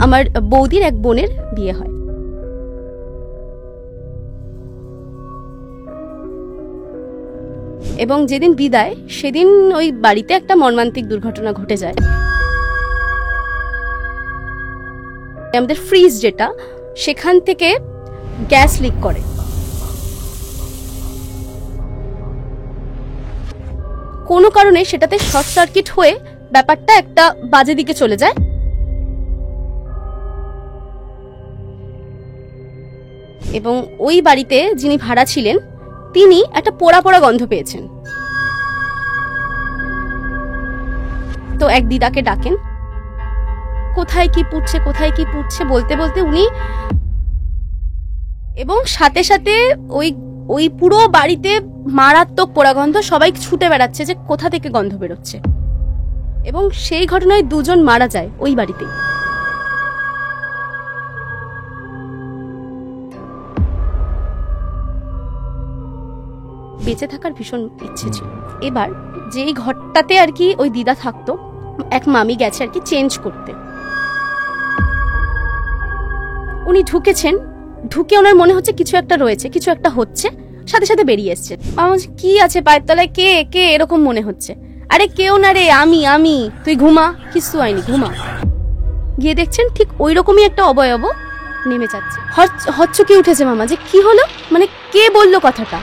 আমার বৌদির এক বোনের বিয়ে হয়। এবং যেদিন বিদায় সেদিন ওই বাড়িতে একটা মর্মান্তিক দুর্ঘটনা ঘটে যায়। আমাদের ফ্রিজ যেটা, সেখান থেকে গ্যাস লিক করে। কোনো কারণে সেটাতে শর্ট সার্কিট হয়ে ব্যাপারটা একটা বাজে দিকে চলে যায়। এবং ওই বাড়িতে যিনি ভাড়া ছিলেন তিনি একটা পোড়া পোড়া গন্ধ পেয়েছেন। তো এক দিদাকে ডাকেন, কোথায় কি পুড়ছে বলতে বলতে উনি, এবং সাথে সাথে ওই পুরো বাড়িতে মারাত্মক পোড়া গন্ধ, সবাই ছুটে বেড়াচ্ছে যে কোথা থেকে গন্ধ বেরোচ্ছে। এবং সেই ঘটনায় 2 জন মারা যায় ওই বাড়িতেই। বেঁচে থাকার ভীষণ ইচ্ছে ছিল। এবার যেই ঘরটাতে আর কি ওই দিদা থাকতো, এক মামি গেছে আর কি চেঞ্জ করতে। উনি ঢুকেছেন, ঢুকে ওনার মনে হচ্ছে কিছু একটা রয়েছে, কিছু একটা হচ্ছে, সাথে সাথে বেরিয়ে এসছে। মামা কি আছে পায়ের তলায়, কে এরকম মনে হচ্ছে। আরে কেউ না রে, আমি, তুই ঘুমা, কিছু হয়নি, ঘুমা। গিয়ে দেখছেন ঠিক ওই রকমই একটা অবয়ব নেমে যাচ্ছে। হচ্চকি উঠেছে মামা, যে কি হলো, মানে কে বললো কথাটা।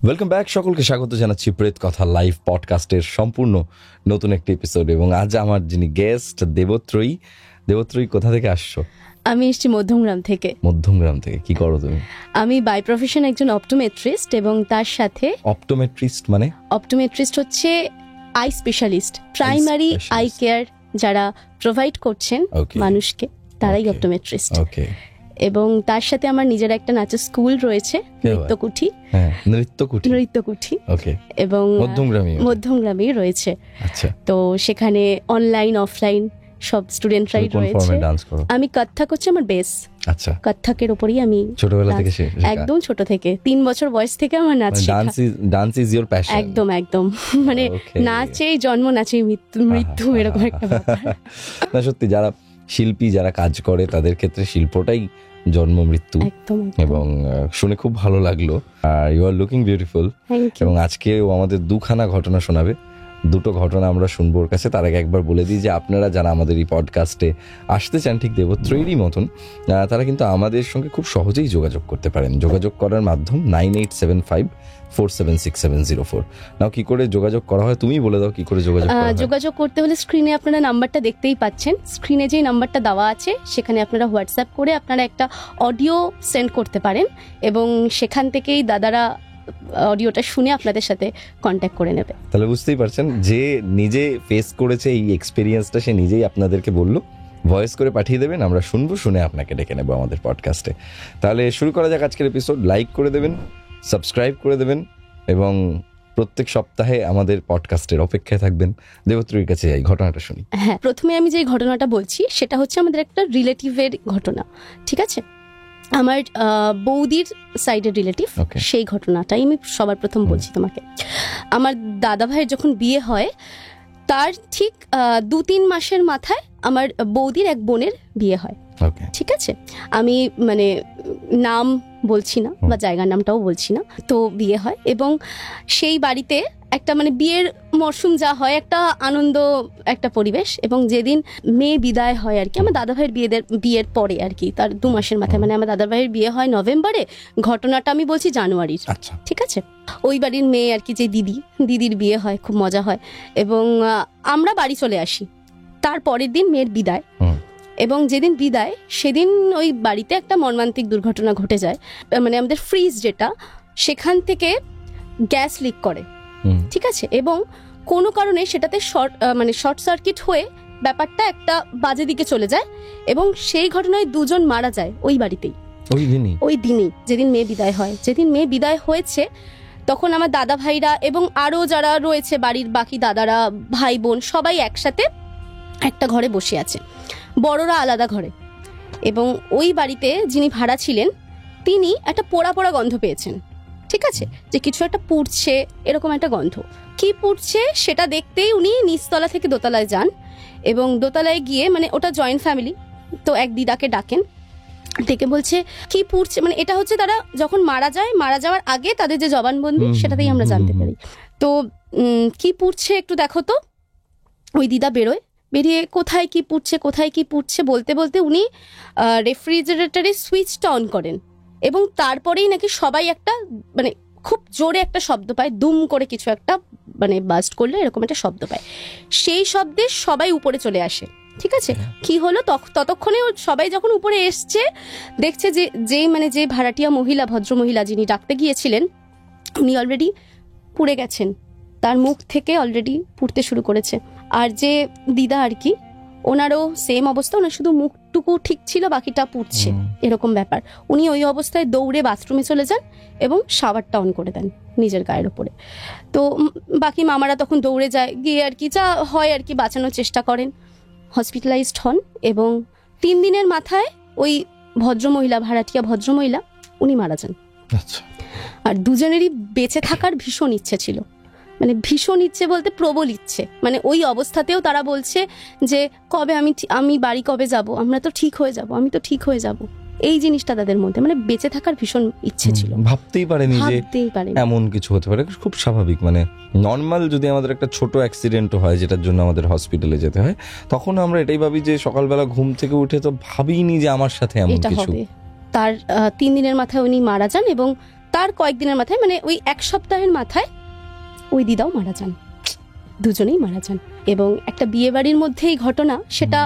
ওয়েলকাম ব্যাক, সকলকে স্বাগত জানাচ্ছি প্রেত কথা লাইভ পডকাস্টের সম্পূর্ণ নতুন একটি এপিসোড। এবং আজ আমার যিনি গেস্ট, দেবত্রয়ী কোথা থেকে আসছো? আমি এসেছি মধ্যমগ্রাম থেকে। মধ্যমগ্রাম থেকে কি করো তুমি? আমি বাই প্রফেশন একজন অপটোমেট্রিস্ট, এবং তার সাথে অপটোমেট্রিস্ট হচ্ছে eye specialist, primary eye care যারা প্রোভাইড করছেন মানুষকে, তারাই অপটোমেট্রিস্ট। এবং তার সাথে আমার নিজের একটা নাচের স্কুল রয়েছে, নৃত্যকুঠি, এবং মধ্যমগ্রামেই রয়েছে। তো সেখানে অনলাইন অফলাইন সব স্টুডেন্টরাই রয়েছে। আমি কত্থক হচ্ছে আমার বেস। কত্থকের উপরই আমি ছোটবেলা থেকে, একদম ছোট থেকে 3 বছর বয়স থেকে আমার নাচ শেখা। Dance is your passion. একদম মানে নাচেই জন্ম, নাচেই মৃত্যু, এরকম একটা ব্যাপার। না সত্যি, যারা শিল্পী, যারা কাজ করে তাদের ক্ষেত্রে শিল্পটাই জন্ম মৃত্যু। এবং শুনে খুব ভালো লাগলো। You are looking beautiful. এবং আজকে ও আমাদের 2খানা ঘটনা শোনাবে। 2টো ঘটনা আমরা শুনবো ওর কাছে। তার আগে একবার বলে দিই যে আপনারা যারা আমাদের এই পডকাস্টে আসতে চান ঠিক দেবত্রয়ীরই মতন, তারা কিন্তু আমাদের সঙ্গে খুব সহজেই যোগাযোগ করতে পারেন। যোগাযোগ করার মাধ্যম 9875476704। নাও কি করে যোগাযোগ করা হয় তুমি বলে দাও, কি করে যোগাযোগ করতে হলে স্ক্রিনে আপনারা নাম্বারটা দেখতেই পাচ্ছেন। স্ক্রিনে যেই নাম্বারটা দেওয়া আছে সেখানে আপনারা হোয়াটসঅ্যাপ করে আপনারা একটা অডিও সেন্ড করতে পারেন, এবং সেখান থেকেই দাদারা অডিওটা শুনে আপনাদের সাথে কন্ট্যাক্ট করে নেবে। তাহলে বুঝতেই পারছেন, যে নিজে ফেস করেছে এই এক্সপেরিয়েন্সটা, সে নিজেই আপনাদেরকে বললো, ভয়েস করে পাঠিয়ে দেবেন, আমরা শুনবো, শুনে আপনাকে ডেকে নেবো আমাদের পডকাস্টে। তাহলে শুরু করা যাক আজকের এপিসোড। লাইক করে দেবেন, সাবস্ক্রাইব করে দেবেন, এবং প্রত্যেক সপ্তাহে আমাদের পডকাস্টের অপেক্ষায় থাকবেন। দেবত্রীর কাছে এই ঘটনাটা শুনি। হ্যাঁ, প্রথমে আমি যে ঘটনাটা বলছি সেটা হচ্ছে আমাদের একটা রিলেটিভের ঘটনা, ঠিক আছে? আমার বৌদির সাইডের রিলেটিভ, সেই ঘটনাটাই আমি সবার প্রথম বলছি তোমাকে। আমার দাদা ভাইয়ের যখন বিয়ে হয় তার ঠিক 2-3 মাসের মাথায় আমার বৌদির এক বোনের বিয়ে হয়, ঠিক আছে? আমি মানে নাম বলছি না বা জায়গার নামটাও বলছি না। তো বিয়ে হয়, এবং সেই বাড়িতে একটা মানে বিয়ের মরশুম যা হয়, একটা আনন্দ, একটা পরিবেশ। এবং যেদিন মেয়ে বিদায় হয় আর কি, আমার দাদা ভাইয়ের বিয়ের পরে আর কি, তার 2 মাসের মাথায়, মানে আমার দাদা ভাইয়ের বিয়ে হয় নভেম্বরে, ঘটনাটা আমি বলছি জানুয়ারির, ঠিক আছে? ওই বাড়ির মেয়ে আর কি, যে দিদির বিয়ে হয়, খুব মজা হয়। এবং আমরা বাড়ি চলে আসি। তার পরের দিন মেয়ের বিদায়, এবং যেদিন বিদায় সেদিন ওই বাড়িতে একটা মর্মান্তিক দুর্ঘটনা ঘটে যায়। মানে আমাদের ফ্রিজ যেটা, সেখান থেকে গ্যাস লিক করে, ঠিক আছে? এবং কোনো কারণে সেটাতে শর্ট সার্কিট হয়ে ব্যাপারটা একটা বাজে দিকে চলে যায়। এবং সেই ঘটনায় 2 জন মারা যায় ওই বাড়িতেই, ওই দিনই যেদিন মেয়ে বিদায় হয়। যেদিন মেয়ে বিদায় হয়েছে তখন আমার দাদা ভাইরা এবং আরো যারা রয়েছে বাড়ির বাকি দাদারা, ভাই বোন, সবাই একসাথে একটা ঘরে বসে আছে, বড়রা আলাদা ঘরে। এবং ওই বাড়িতে যিনি ভাড়া ছিলেন তিনি একটা পোড়া পোড়া গন্ধ পেয়েছেন। ঠিক আছে, যে কিছু একটা পুড়ছে এরকম একটা গন্ধ। কি পুড়ছে সেটা দেখতেই উনি নিচতলা থেকে দোতলায় যান এবং দোতলায় গিয়ে, মানে ওটা জয়েন্ট ফ্যামিলি, তো এক দিদাকে ডাকেন, ডেকে বলছে কি পুড়ছে, মানে এটা হচ্ছে তারা যখন মারা যায়, মারা যাওয়ার আগে তাদের যে জবানবন্দি সেটাতেই আমরা জানতে পারি। তো কি পুড়ছে একটু দেখো তো। ওই দিদা বেরিয়ে কোথায় কি পুড়ছে বলতে বলতে উনি রেফ্রিজারেটরের সুইচটা অন করেন এবং তারপরেই নাকি সবাই একটা মানে খুব জোরে একটা শব্দ পায়, দুম করে কিছু একটা মানে বাস্ট করলে এরকম একটা শব্দ পায়। সেই শব্দে সবাই উপরে চলে আসে। ঠিক আছে, কি হলো ততক্ষণে সবাই যখন উপরে এসছে দেখছে যে ভাড়াটিয়া মহিলা, ভদ্র মহিলা যিনি ডাকতে গিয়েছিলেন, উনি অলরেডি পুড়ে গেছেন, তার মুখ থেকে অলরেডি পুড়তে শুরু করেছে। আর যে দিদা আর কি, ওনারও সেম অবস্থা, ওনার শুধু মুখটুকু ঠিক ছিল, বাকিটা পুড়ছে এরকম ব্যাপার। উনি ওই অবস্থায় দৌড়ে বাথরুমে চলে যান এবং শাওয়ারটা অন করে দেন নিজের গায়ের ওপরে। তো বাকি মামারা তখন দৌড়ে যায়, গিয়ে আর কি যা হয় আর কি বাঁচানোর চেষ্টা করেন, হসপিটালাইজড হন এবং 3 দিনের মাথায় ওই ভদ্রমহিলা, ভাড়াটিয়া ভদ্রমহিলা, উনি মারা যান। আর দুজনেরই বেঁচে থাকার ভীষণ ইচ্ছে ছিল, মানে ভীষণ ইচ্ছে বলতে প্রবল ইচ্ছে। মানে ওই অবস্থাতেও তারা বলছে যে কবে আমি বাড়ি কবে যাব, আমরা তো ঠিক হয়ে যাব, আমি তো ঠিক হয়ে যাব, এই জিনিসটা তাদের মধ্যে, মানে বেঁচে থাকার ভীষণ ইচ্ছে ছিল। ভাবতেই পারেনি যে এমন কিছু হতে পারে, খুব স্বাভাবিক। মানে নর্মাল যদি আমাদের একটা ছোট অ্যাক্সিডেন্ট হয় যেটার জন্য আমাদের হসপিটালে যেতে হয়, তখন আমরা এটাই ভাবি যে সকালবেলা ঘুম থেকে উঠে তো ভাবিনি যে আমার সাথে এমন কিছু হবে। তার 3 দিনের মাথায় উনি মারা যান এবং তার কয়েকদিনের মাথায়, মানে ওই 1 সপ্তাহের মাথায় ওই দিদাও মারা যান, দুজনেই মারা যান। এবং একটা বিয়ে বাড়ির মধ্যে এই ঘটনা, সেটা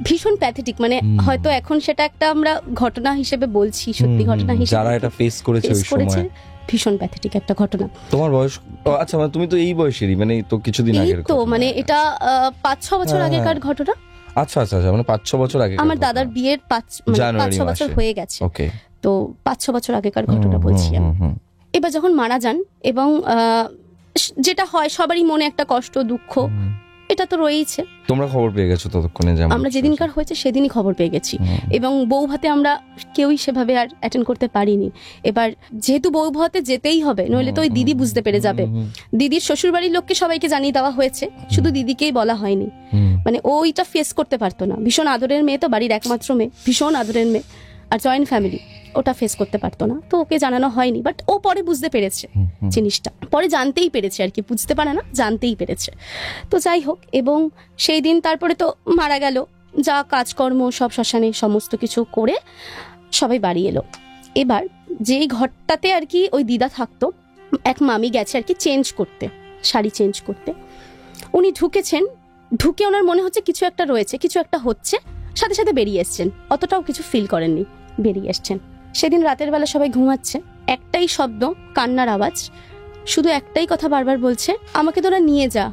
ভীষণ প্যাথেটিক। মানে হয়তো এখন সেটা একটা আমরা ঘটনা হিসেবে বলছি, সত্যি ঘটনা হিসেবে যারা এটা ফেস করেছে ওই সময় ভীষণ প্যাথেটিক একটা ঘটনা। তোমার বয়স? আচ্ছা, মানে তুমি তো এই বয়সেরই, মানে তো কিছুদিন আগের তো, মানে এটা 5-6 বছর আগেকার ঘটনা। আচ্ছা, মানে 5-6 বছর আগে আমার দাদার বিয়ের 5-6 বছর হয়ে গেছে। ওকে, তো 5-6 বছর আগেকার ঘটনা বলছি আমি। এবার যখন মারা যান এবং যেটা হয় সবারই মনে একটা কষ্ট, দুঃখ, এটা তো রয়েইছে। তোমরা খবর পেয়ে গেছো ততক্ষণে? আমরা যেদিনকার হয়েছে সেদিনই খবর পেয়ে গেছি এবং বউ ভাতে আমরা কেউই সেভাবে আর অ্যাটেন্ড করতে পারিনি। এবার যেহেতু বউ ভাতে যেতেই হবে, নইলে তো ওই দিদি বুঝতে পেরে যাবে। দিদির শ্বশুর বাড়ির লোককে সবাইকে জানিয়ে দেওয়া হয়েছে, শুধু দিদিকেই বলা হয়নি। মানে ওইটা ফেস করতে পারতো না, ভীষণ আদরের মেয়ে তো, বাড়ির একমাত্র মেয়ে, ভীষণ আদরের মেয়ে, আর জয়েন্ট ফ্যামিলি, ওটা ফেস করতে পারতো না, তো ওকে জানানো হয়নি। বাট ও পরে বুঝতে পেরেছে জিনিসটা, পরে জানতেই পেরেছে আর কি, বুঝতে পারে না, জানতেই পেরেছে। তো যাই হোক, এবং সেই দিন তারপরে তো মারা গেল, যা কাজকর্ম সব শ্মশানে সমস্ত কিছু করে সবাই বাড়ি এলো। এবার যেই ঘরটাতে আর কি ওই দিদা থাকতো, এক মামি গেছে আর কি চেঞ্জ করতে, শাড়ি চেঞ্জ করতে। উনি ঢুকেছেন, ঢুকে ওনার মনে হচ্ছে কিছু একটা রয়েছে, কিছু একটা হচ্ছে, সাথে সাথে বেরিয়ে এসছেন, অতটাও কিছু ফিল করেননি, বেরিয়ে এসছেন। সেদিন রাতের বেলা সবাই ঘুমাচ্ছে, একটাই শব্দ, কান্নার আওয়াজ, শুধু একটাই কথা বারবার বলছে, আমাকে তোরা নিয়ে যা,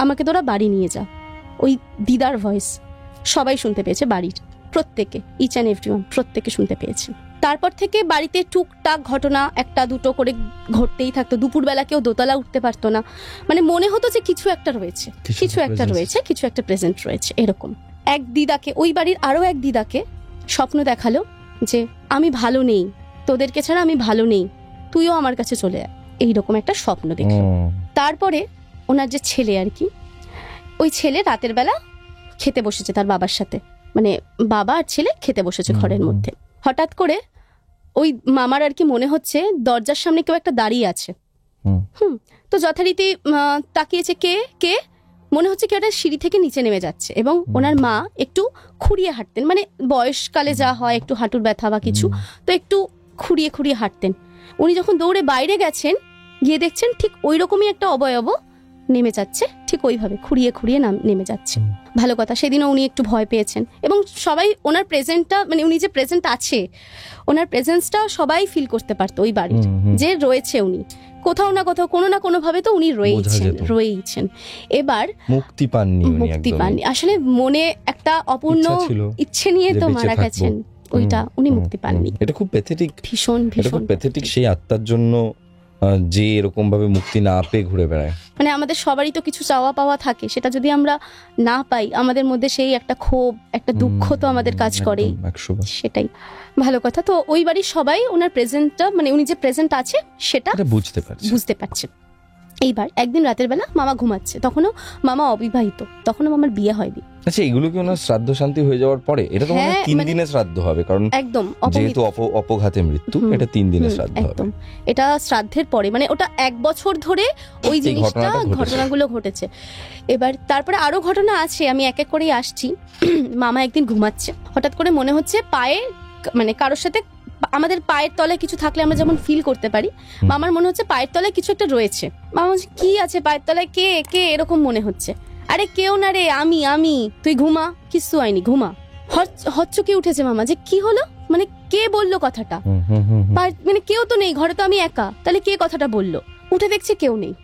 আমাকে তোরা বাড়ি নিয়ে যা। ওই দিদার ভয়েস সবাই শুনতে পেয়েছে, বাড়ির প্রত্যেকে, ইচ অ্যান্ড এভরিওয়ান, প্রত্যেকে শুনতে পেয়েছে। তারপর থেকে বাড়িতে টুকটাক ঘটনা 1-2 করে ঘটতেই থাকতো। দুপুরবেলা কেউ দোতলা উঠতে পারতো না, মানে মনে হতো যে কিছু একটা রয়েছে, কিছু একটা প্রেজেন্ট রয়েছে এরকম। এক দিদাকে, ওই বাড়ির আরো এক দিদাকে স্বপ্ন দেখালো যে আমি ভালো নেই, তোদেরকে ছাড়া আমি ভালো নেই, তুইও আমার কাছে চলে আয়, এইরকম একটা স্বপ্ন দেখলো। তারপরে ওনার যে ছেলে আর কি, ওই ছেলে রাতের বেলা খেতে বসেছে তার বাবার সাথে, মানে বাবা আর ছেলে খেতে বসেছে ঘরের মধ্যে। হঠাৎ করে ওই মামার আর কি মনে হচ্ছে দরজার সামনে কেউ একটা দাঁড়িয়ে আছে। তো যথারীতি তাকিয়েছে, কে কে, মনে হচ্ছে কেউ একটা সিঁড়ি থেকে নিচে নেমে যাচ্ছে। এবং ওনার মা একটু খুঁড়িয়ে হাঁটতেন, মানে বয়সকালে যা হয় একটু হাঁটুর ব্যথা বা কিছু, তো একটু খুঁড়িয়ে খুঁড়িয়ে হাঁটতেন। উনি যখন দৌড়ে বাইরে গেছেন, গিয়ে দেখছেন ঠিক ওই রকমই একটা অবয়ব নেমে যাচ্ছে, ঠিক ওইভাবে খুঁড়িয়ে খুঁড়িয়ে নেমে যাচ্ছে। ভালো কথা, সেদিনও উনি একটু ভয় পেয়েছেন এবং সবাই ওনার প্রেজেন্টটা, মানে উনি যে প্রেজেন্ট আছে, ওনার প্রেজেন্সটা সবাই ফিল করতে পারতো ওই বাড়ির, যে রয়েছে উনি কোথাও না কোথাও, কোনো না কোনো ভাবে তো উনি রয়েইছেন। এবার মুক্তি পাননি, আসলে মনে একটা অপূর্ণ ইচ্ছে নিয়ে তো মারা গেছেন, ওইটা উনি মুক্তি পাননি। এটা খুব প্যাথেটিক, ভীষণ প্যাথেটিক সেই আত্মার জন্য। যে এরকম ভাবে মুক্তি না পেয়ে ঘুরে বেড়ায়। মানে আমাদের সবারই তো কিছু চাওয়া পাওয়া থাকে, সেটা যদি আমরা না পাই আমাদের মধ্যে সেই একটা ক্ষোভ, একটা দুঃখ তো আমাদের কাজ করেই। সেটাই ভালো কথা। তো ওই বাড়ির সবাই ওনার প্রেজেন্টটা, মানে উনি যে প্রেজেন্ট আছে সেটা বুঝতে পারছে। এইবার একদিন রাতের বেলা মামা ঘুমাচ্ছে, তখনও মামা অবিবাহিত, তখনও মামার বিয়ে হয়নি। আচ্ছা, এগুলো কি ওনার শ্রাদ্ধ শান্তি হয়ে যাওয়ার পরে? এটা তো 3 দিনের শ্রাদ্ধ হবে, কারণ একদম যেহেতু অপঘাতে মৃত্যু, এটা 3 দিনের শ্রাদ্ধ হবে। একদম, এটা শ্রাদ্ধের পরে, মানে ওটা 1 বছর ধরে ওই জিনিসটা ঘটনাগুলো ঘটেছে। এবার তারপরে আরো ঘটনা আছে, আমি এক এক করেই আসছি। মামা একদিন ঘুমাচ্ছে, হঠাৎ করে মনে হচ্ছে পায়ে, মানে কারোর সাথে, আমাদের পায়ের তলায় কিছু থাকলে আমরা যেমন ফিল করতে পারি, মামার মনে হচ্ছে পায়ের তলায় কিছু একটা রয়েছে। মামা বলছে কি আছে পায়ের তলায়, কে কে এরকম মনে হচ্ছে। আরে কেউ না রে, আমি, তুই ঘুমা, কিচ্ছু হয়নি, ঘুমা। হচ্চকে উঠেছে মামা, যে কি হলো, মানে কে বললো কথাটা, মানে কেউ তো নেই ঘরে, তো আমি একা, তাহলে কে কথাটা বললো? উঠে দেখছে কেউ নেই,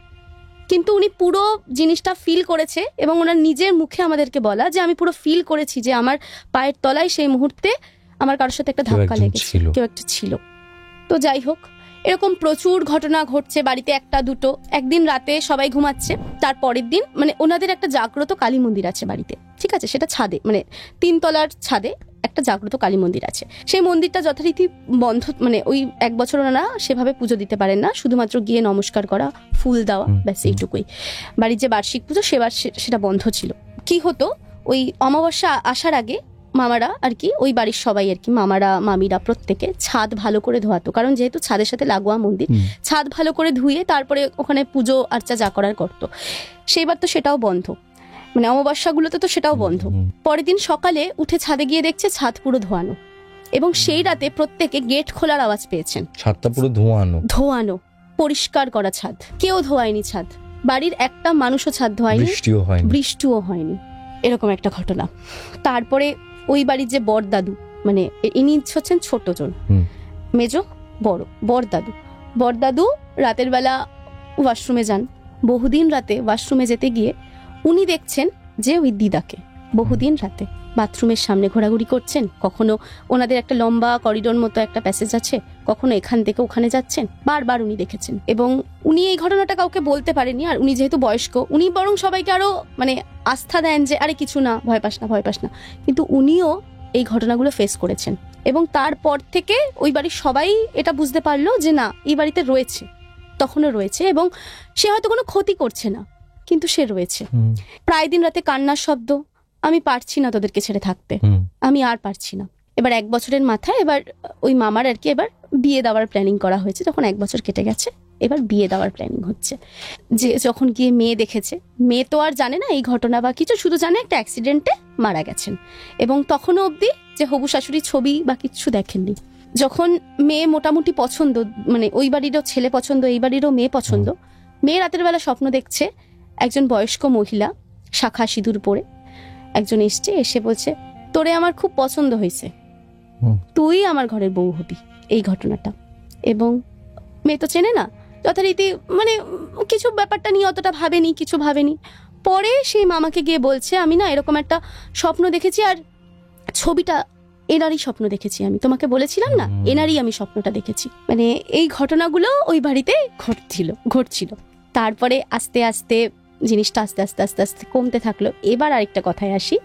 কিন্তু উনি পুরো জিনিসটা ফিল করেছে এবং ওনার নিজের মুখে আমাদেরকে বলা যে আমি পুরো ফিল করেছি যে আমার পায়ের তলায় সেই মুহূর্তে আমার কারোর সাথে একটা ধাক্কা লেগেছে, কেউ একটা ছিল। তো যাই হোক, এরকম প্রচুর ঘটনা ঘটছে বাড়িতে, একটা দুটো। একদিন রাতে সবাই ঘুমাচ্ছে, তার পরের দিন মানে ওনাদের একটা জাগ্রত কালী মন্দির আছে বাড়িতে, ঠিক আছে, সেটা ছাদে, মানে 3 তলার ছাদে একটা জাগ্রত কালী মন্দির আছে। সেই মন্দিরটা যথারীতি বন্ধ, মানে ওই 1 বছর ওনারা সেভাবে পুজো দিতে পারেন না, শুধুমাত্র গিয়ে নমস্কার করা, ফুল দেওয়া, ব্যাস এইটুকুই। বাড়ির যে বার্ষিক পুজো সেটা বন্ধ ছিল। কি হতো, ওই অমাবস্যা আসার আগে মামারা আর কি, ওই বাড়ির সবাই আর কি, মামারা মামিরা প্রত্যেকে ছাদ ভালো করে ধোয়াতো, কারণ যেহেতু ছাদের সাথে লাগোয়া মন্দির, ছাদ ভালো করে ধুয়ে তারপরে ওখানে পুজো আর্চা যা করার করতো। সেইবার তো সেটাও বন্ধ, মানে অমাবস্যাগুলোতে তো সেটাও বন্ধ। পরের দিন সকালে উঠে ছাদে গিয়ে দেখছে ছাদ পুরো ধোয়ানো, এবং সেই রাতে প্রত্যেকে গেট খোলার আওয়াজ পেয়েছেন। ছাদটা পুরো ধোয়ানো, পরিষ্কার করা ছাদ, কেউ ধোয়ায়নি ছাদ, বাড়ির একটা মানুষও ছাদ ধোয়ায়নি, বৃষ্টিও হয়নি, এরকম একটা ঘটনা। তারপরে ওই বাড়ির যে বড়দাদু, মানে ইনি হচ্ছেন ছোট জন, মেজো বড়, বড়দাদু রাতের বেলা ওয়াশরুমে যান। বহুদিন রাতে ওয়াশরুমে যেতে গিয়ে উনি দেখছেন যে ওই দিদাকে বহুদিন রাতে বাথরুমের সামনে ঘোরাঘুরি করছেন, কখনো ওনাদের একটা লম্বা করিডোর মতো একটা প্যাসেজ আছে, কখনো এখান থেকে ওখানে যাচ্ছেন, বারবার উনি দেখেছেন। এবং উনি এই ঘটনাটা কাউকে বলতে পারেনি, আর উনি যেহেতু বয়স্ক, উনি বরং সবাইকে আরো মানে আস্থা দেন যে আরে কিছু না, ভয় পাস না, কিন্তু উনিও এই ঘটনাগুলো ফেস করেছেন। এবং তারপর থেকে ওই বাড়ির সবাই এটা বুঝতে পারলো যে না, এই বাড়িতে রয়েছে, তখনও রয়েছে, এবং সে হয়তো কোনো ক্ষতি করছে না, কিন্তু সে রয়েছে। প্রায় দিন রাতে কান্নার শব্দ, আমি পারছি না তোদেরকে ছেড়ে থাকতে, আমি আর পারছি না। এবার 1 বছরের মাথায় এবার ওই মামার আর কি এবার বিয়ে দেওয়ার প্ল্যানিং করা হয়েছে। যখন 1 বছর কেটে গেছে, এবার বিয়ে দেওয়ার প্ল্যানিং হচ্ছে। যে যখন গিয়ে মেয়ে দেখেছে, মেয়ে তো আর জানে না এই ঘটনা বা কিছু, শুধু জানে একটা অ্যাক্সিডেন্টে মারা গেছেন, এবং তখনও অবধি যে হবু শাশুড়ি ছবি বা কিছু দেখেননি। যখন মেয়ে মোটামুটি পছন্দ, মানে ওই বাড়িরও ছেলে পছন্দ, এই বাড়িরও মেয়ে পছন্দ, মেয়ে রাতের বেলা স্বপ্ন দেখছে একজন বয়স্ক মহিলা শাখা সিঁদুর পরে একজন এসে বলছে, তোরে আমার খুব পছন্দ হয়েছে, তুই আমার ঘরের বউ হবি, এই ঘটনাটা। এবং মেয়ে তো চেনে না, যথারীতি মানে কিছু ব্যাপারটা নিয়ে অতটা কিছু ভাবেনি। পরে সেই মামাকে গিয়ে বলছে, আমি না এরকম একটা স্বপ্ন দেখেছি, আর ছবিটা এনারই স্বপ্ন দেখেছি, আমি তোমাকে বলেছিলাম না, এনারই আমি স্বপ্নটা দেখেছি। মানে এই ঘটনাগুলো ওই বাড়িতে ঘটছিল। তারপরে আস্তে আস্তে জিনিসটা আস্তে আস্তে কমতে থাকলো। এবার আরেকটা কথায় আসি,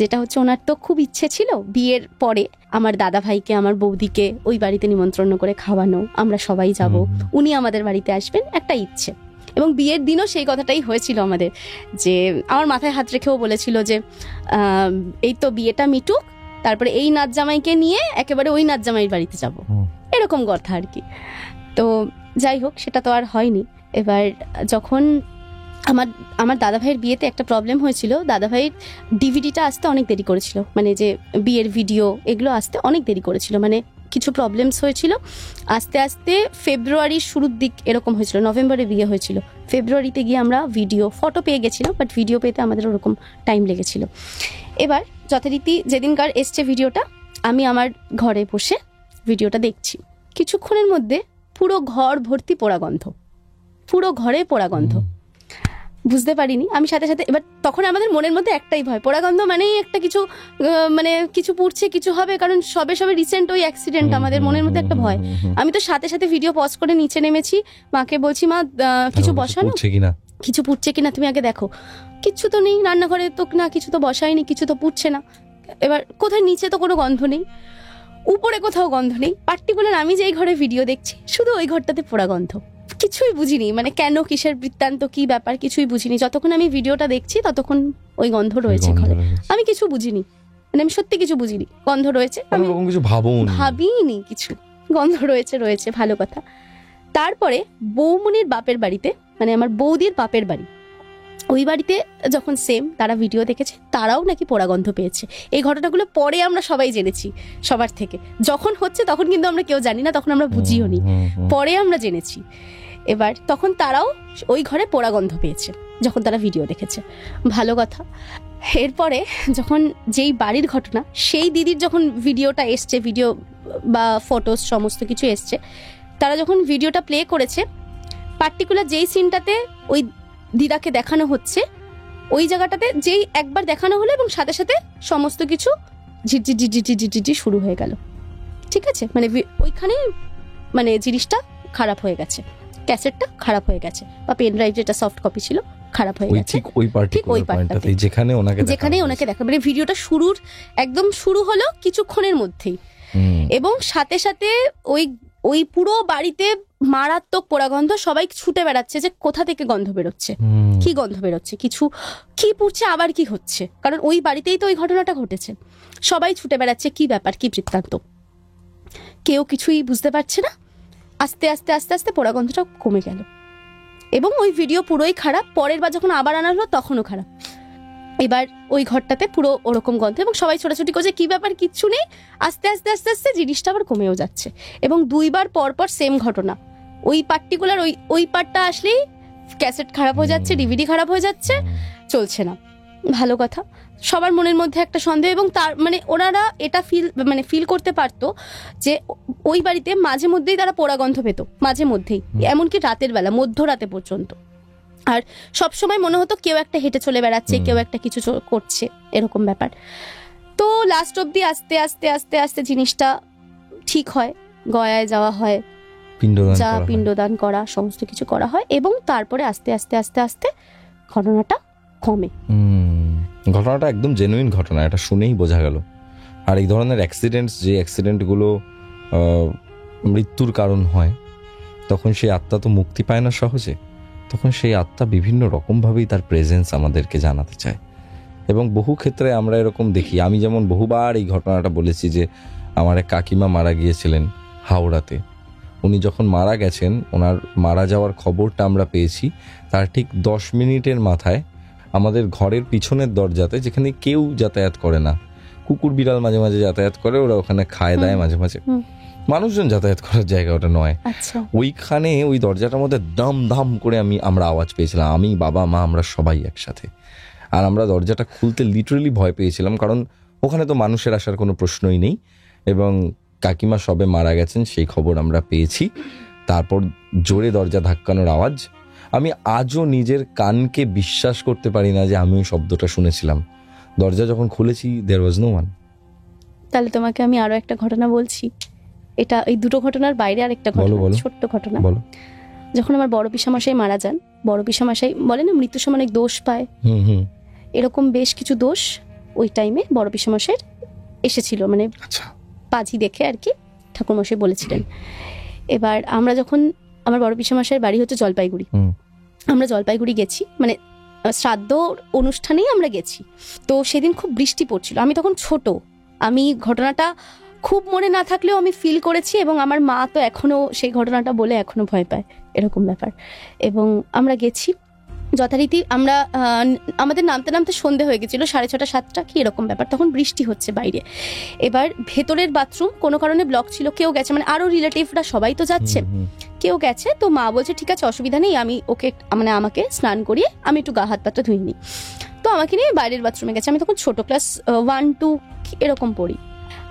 যেটা হচ্ছে ওনার তো খুব ইচ্ছে ছিল বিয়ের পরে আমার দাদা ভাইকে, আমার বৌদিকে ওই বাড়িতে নিমন্ত্রণ করে খাওয়ানো, আমরা সবাই যাব, উনি আমাদের বাড়িতে আসবেন, একটা ইচ্ছে। এবং বিয়ের দিনও সেই কথাটাই হয়েছিল আমাদের, যে আমার মাথায় হাত রেখেও বলেছিল যে এই তো বিয়েটা মিটুক, তারপরে এই নাচ জামাইকে নিয়ে একেবারে ওই নাচ জামাইয়ের বাড়িতে যাব, এরকম কথা আর কি। তো যাই হোক, সেটা তো আর হয়নি। এবার যখন আমার দাদা ভাইয়ের বিয়েতে একটা প্রবলেম হয়েছিল, দাদা ভাইয়ের ডিভিডিটা আসতে অনেক দেরি করেছিল, মানে যে বিয়ের ভিডিও এগুলো আসতে অনেক দেরি করেছিল, মানে কিছু প্রবলেমস হয়েছিল। আস্তে আস্তে ফেব্রুয়ারির শুরুর দিক এরকম হয়েছিল, নভেম্বরে বিয়ে হয়েছিল, ফেব্রুয়ারিতে গিয়ে আমরা ফটো পেয়ে গেছিলাম, বাট ভিডিও পেতে আমাদের ওরকম টাইম লেগেছিল। এবার যথারীতি যেদিনকার এসছে ভিডিওটা, আমি আমার ঘরে বসে ভিডিওটা দেখছি, কিছুক্ষণের মধ্যে পুরো ঘর ভর্তি পোড়া গন্ধ, পুরো ঘরে পোড়া গন্ধ। বুঝতে পারিনি আমি সাথে সাথে। এবার তখন আমাদের মনের মধ্যে একটাই ভয়, পোড়াগন্ধ মানেই একটা কিছু মানে কিছু পুড়ছে, কিছু হবে, কারণ সবে সবে রিসেন্ট ওই অ্যাক্সিডেন্ট, আমাদের মনের মধ্যে একটা ভয়। আমি তো সাথে সাথে ভিডিও পজ করে নিচে নেমেছি, মাকে বলছি মা কিছু বসানো, কিছু পুড়ছে কিনা তুমি আগে দেখো। কিচ্ছু তো নেই, রান্নাঘরে তো না কিছু তো বসায়নি, কিছু তো পুড়ছে না। এবার কোথায় নিচে তো কোনো গন্ধ নেই, উপরে কোথাও গন্ধ নেই, পার্টিকুলার আমি যেই ঘরে ভিডিও দেখছি শুধু ওই ঘরটাতে পোড়া গন্ধ। কিছুই বুঝিনি, মানে কেন, কিসের বৃত্তান্ত, কি ব্যাপার কিছুই বুঝিনি। যতক্ষণ আমি ভিডিওটা দেখছি ততক্ষণ ওই গন্ধ রয়েছে ঘরে, আমি কিছু বুঝিনি, মানে আমি সত্যি কিছু বুঝিনি, গন্ধ রয়েছে, আমি কিছু ভাবিনি, কিছু গন্ধ রয়েছে ভালো কথা। তারপরে বৌমনির বাপের বাড়িতে, মানে আমার বৌদির বাপের বাড়ি, ওই বাড়িতে যখন সেম তারা ভিডিও দেখেছে, তারাও নাকি পোড়া গন্ধ পেয়েছে। এই ঘটনাগুলো পরে আমরা সবাই জেনেছি সবার থেকে, যখন হচ্ছে তখন কিন্তু আমরা কেউ জানি না, তখন আমরা বুঝিও নি, পরে আমরা জেনেছি। এবার তখন তারাও ওই ঘরে পোড়া গন্ধ পেয়েছে যখন তারা ভিডিও দেখেছে, ভালো কথা। এরপরে যখন যেই বাড়ির ঘটনা, সেই দিদির যখন ভিডিওটা এসছে, ভিডিও বা ফটোস সমস্ত কিছু এসছে, তারা যখন ভিডিওটা প্লে করেছে, পার্টিকুলার যেই সিনটাতে ওই দিদাকে দেখানো হচ্ছে, ওই জায়গাটাতে যেই একবার দেখানো হলো এবং সাথে সাথে সমস্ত কিছু ঝিরঝির শুরু হয়ে গেল, ঠিক আছে, মানে ওইখানে মানে জিনিসটা খারাপ হয়ে গেছে, ক্যাসেটটা খারাপ হয়ে গেছে, বা পেন ড্রাইভ যেটা সফট কপি ছিল খারাপ হয়ে গেছে, ঠিক ওই পার্টটাতে যেখানে ওনাকে দেখা, মানে ভিডিওটা শুরুর একদম শুরু হলো কিছুক্ষণের মধ্যেই, এবং সাথে সাথে ওই পুরো বাড়িতে মারাত্মক পোড়া গন্ধ, সবাই ছুটে বেড়াচ্ছে যে কোথা থেকে গন্ধ বেরোচ্ছে, কি গন্ধ বেরোচ্ছে, কিছু কি পুড়ছে, আবার কি হচ্ছে, কারণ ওই বাড়িতেই তো ওই ঘটনাটা ঘটেছে। সবাই ছুটে বেড়াচ্ছে, কি ব্যাপার, কি বৃত্তান্ত, কেউ কিছুই বুঝতে পারছে না। আস্তে আস্তে আস্তে আস্তে পোড়া গন্ধটা কমে গেল, এবং ওই ভিডিও পুরোই খারাপ। পরের বার যখন আবার আনা হলো তখনও খারাপ। এবার ওই ঘরটাতে পুরো ওরকম গন্ধ, এবং সবাই ছোটাছুটি করছে, কি ব্যাপার, কিচ্ছু নেই। আস্তে আস্তে আস্তে আস্তে জিনিসটা আবার কমেও যাচ্ছে, এবং 2 বার পর পর সেম ঘটনা। ওই পার্টিকুলার ওই পার্টটা আসলেই ক্যাসেট খারাপ হয়ে যাচ্ছে, ডিভিডি খারাপ হয়ে যাচ্ছে, চলছে না, ভালো কথা। সবার মনের মধ্যে একটা সন্দেহ, এবং তার মানে ওনারা এটা ফিল করতে পারতো যে ওই বাড়িতে মাঝে মধ্যেই তারা পোড়া গন্ধ পেত, মাঝে মধ্যেই, এমনকি রাতের বেলা, মধ্যরাতে পর্যন্ত। আর সবসময় মনে হতো কেউ একটা হেঁটে চলে বেড়াচ্ছে, কেউ একটা কিছু করছে, এরকম ব্যাপার। তো লাস্ট অব্দি আস্তে আস্তে আস্তে আস্তে জিনিসটা ঠিক হয়, গয়ায় যাওয়া হয়, পিণ্ডদান করা, সমস্ত কিছু করা হয়, এবং তারপরে আস্তে আস্তে আস্তে আস্তে ঘটনাটা কমে। ঘটনাটা একদম জেনুইন ঘটনা, এটা শুনেই বোঝা গেল। আর এই ধরনের অ্যাক্সিডেন্টগুলো মৃত্যুর কারণ হয়, তখন সেই আত্মা তো মুক্তি পায় না সহজে, তখন সেই আত্মা বিভিন্ন রকমভাবেই তার প্রেজেন্স আমাদেরকে জানাতে চায়। এবং বহু ক্ষেত্রে আমরা এরকম দেখি, আমি যেমন বহুবার এই ঘটনাটা বলেছি যে আমার এক কাকিমা মারা গিয়েছিলেন হাওড়াতে। উনি যখন মারা গেছেন, ওনার মারা যাওয়ার খবরটা আমরা পেয়েছি তার ঠিক 10 মিনিটের মাথায় আমাদের ঘরের পিছনের দরজাতে, যেখানে কেউ যাতায়াত করে না, কুকুর বিড়াল মাঝে মাঝে যাতায়াত করে, ওরা ওখানে খায় দায় মাঝে মাঝে, মানুষজন যাতায়াত করার জায়গা ওটা নয়, ওইখানে ওই দরজাটার মধ্যে দাম দাম করে আমরা আওয়াজ পেয়েছিলাম, আমি, বাবা, মা, আমরা সবাই একসাথে। আর আমরা দরজাটা খুলতে লিটারেলি ভয় পেয়েছিলাম, কারণ ওখানে তো মানুষের আসার কোনো প্রশ্নই নেই, এবং কাকিমা সবে মারা গেছেন সেই খবর আমরা পেয়েছি। তারপর জোরে দরজা ধাক্কানোর আওয়াজ, আমি আজও নিজের কানকে বিশ্বাস করতে পারি না যে আমি ওই শব্দটা শুনেছিলাম। দরজা যখন খুলেছি, দেয়ার ওয়াজ নো ওয়ান। তাহলে তোমাকে আমি আরো একটা ঘটনা বলছি, এটা এই দুটো ঘটনার বাইরে আরেকটা ঘটনা, ছোট্ট ঘটনা। যখন আমার বড় পিসামশাই মারা যান, বড় পিসামশাই বলে না মৃত্যুর সময় অনেক দোষ পায়, এরকম বেশ কিছু দোষ ওই টাইমে বড় পিসামশাইয়ের এসেছিল, মানে পাজি দেখে আর কি ঠাকুরমশাই বলেছিলেন। এবার আমরা যখন, আমার বড় পিসামশাইয়ের বাড়ি হচ্ছে জলপাইগুড়ি, আমরা জলপাইগুড়ি গেছি, মানে শ্রাদ্ধ অনুষ্ঠানেই আমরা গেছি। তো সেদিন খুব বৃষ্টি পড়ছিল, আমি তখন ছোট, আমি ঘটনাটা খুব মনে না থাকলেও আমি ফিল করেছি, এবং আমার মা তো এখনো সেই ঘটনাটা বলে এখনো ভয় পায়, এরকম ব্যাপার। এবং আমরা গেছি যথারীতি, আমরা আমাদের নামতে নামতে সন্ধে হয়ে গেছিল, 6:30 7টা কি এরকম ব্যাপার, তখন বৃষ্টি হচ্ছে বাইরে। এবার ভেতরের বাথরুম কোনো কারণে ব্লক ছিল, কেউ গেছে, মানে আরো রিলেটিভরা সবাই তো যাচ্ছে, কেউ গেছে। তো মা বলছে ঠিক আছে অসুবিধা নেই, আমি ওকে মানে আমাকে স্নান করিয়ে আমি একটু গা হাত পাটা ধুয়ে নিই। তো আমাকে নিয়ে বাইরের বাথরুমে গেছে, আমি তখন ছোট ক্লাস 1 2 এরকম পড়ি।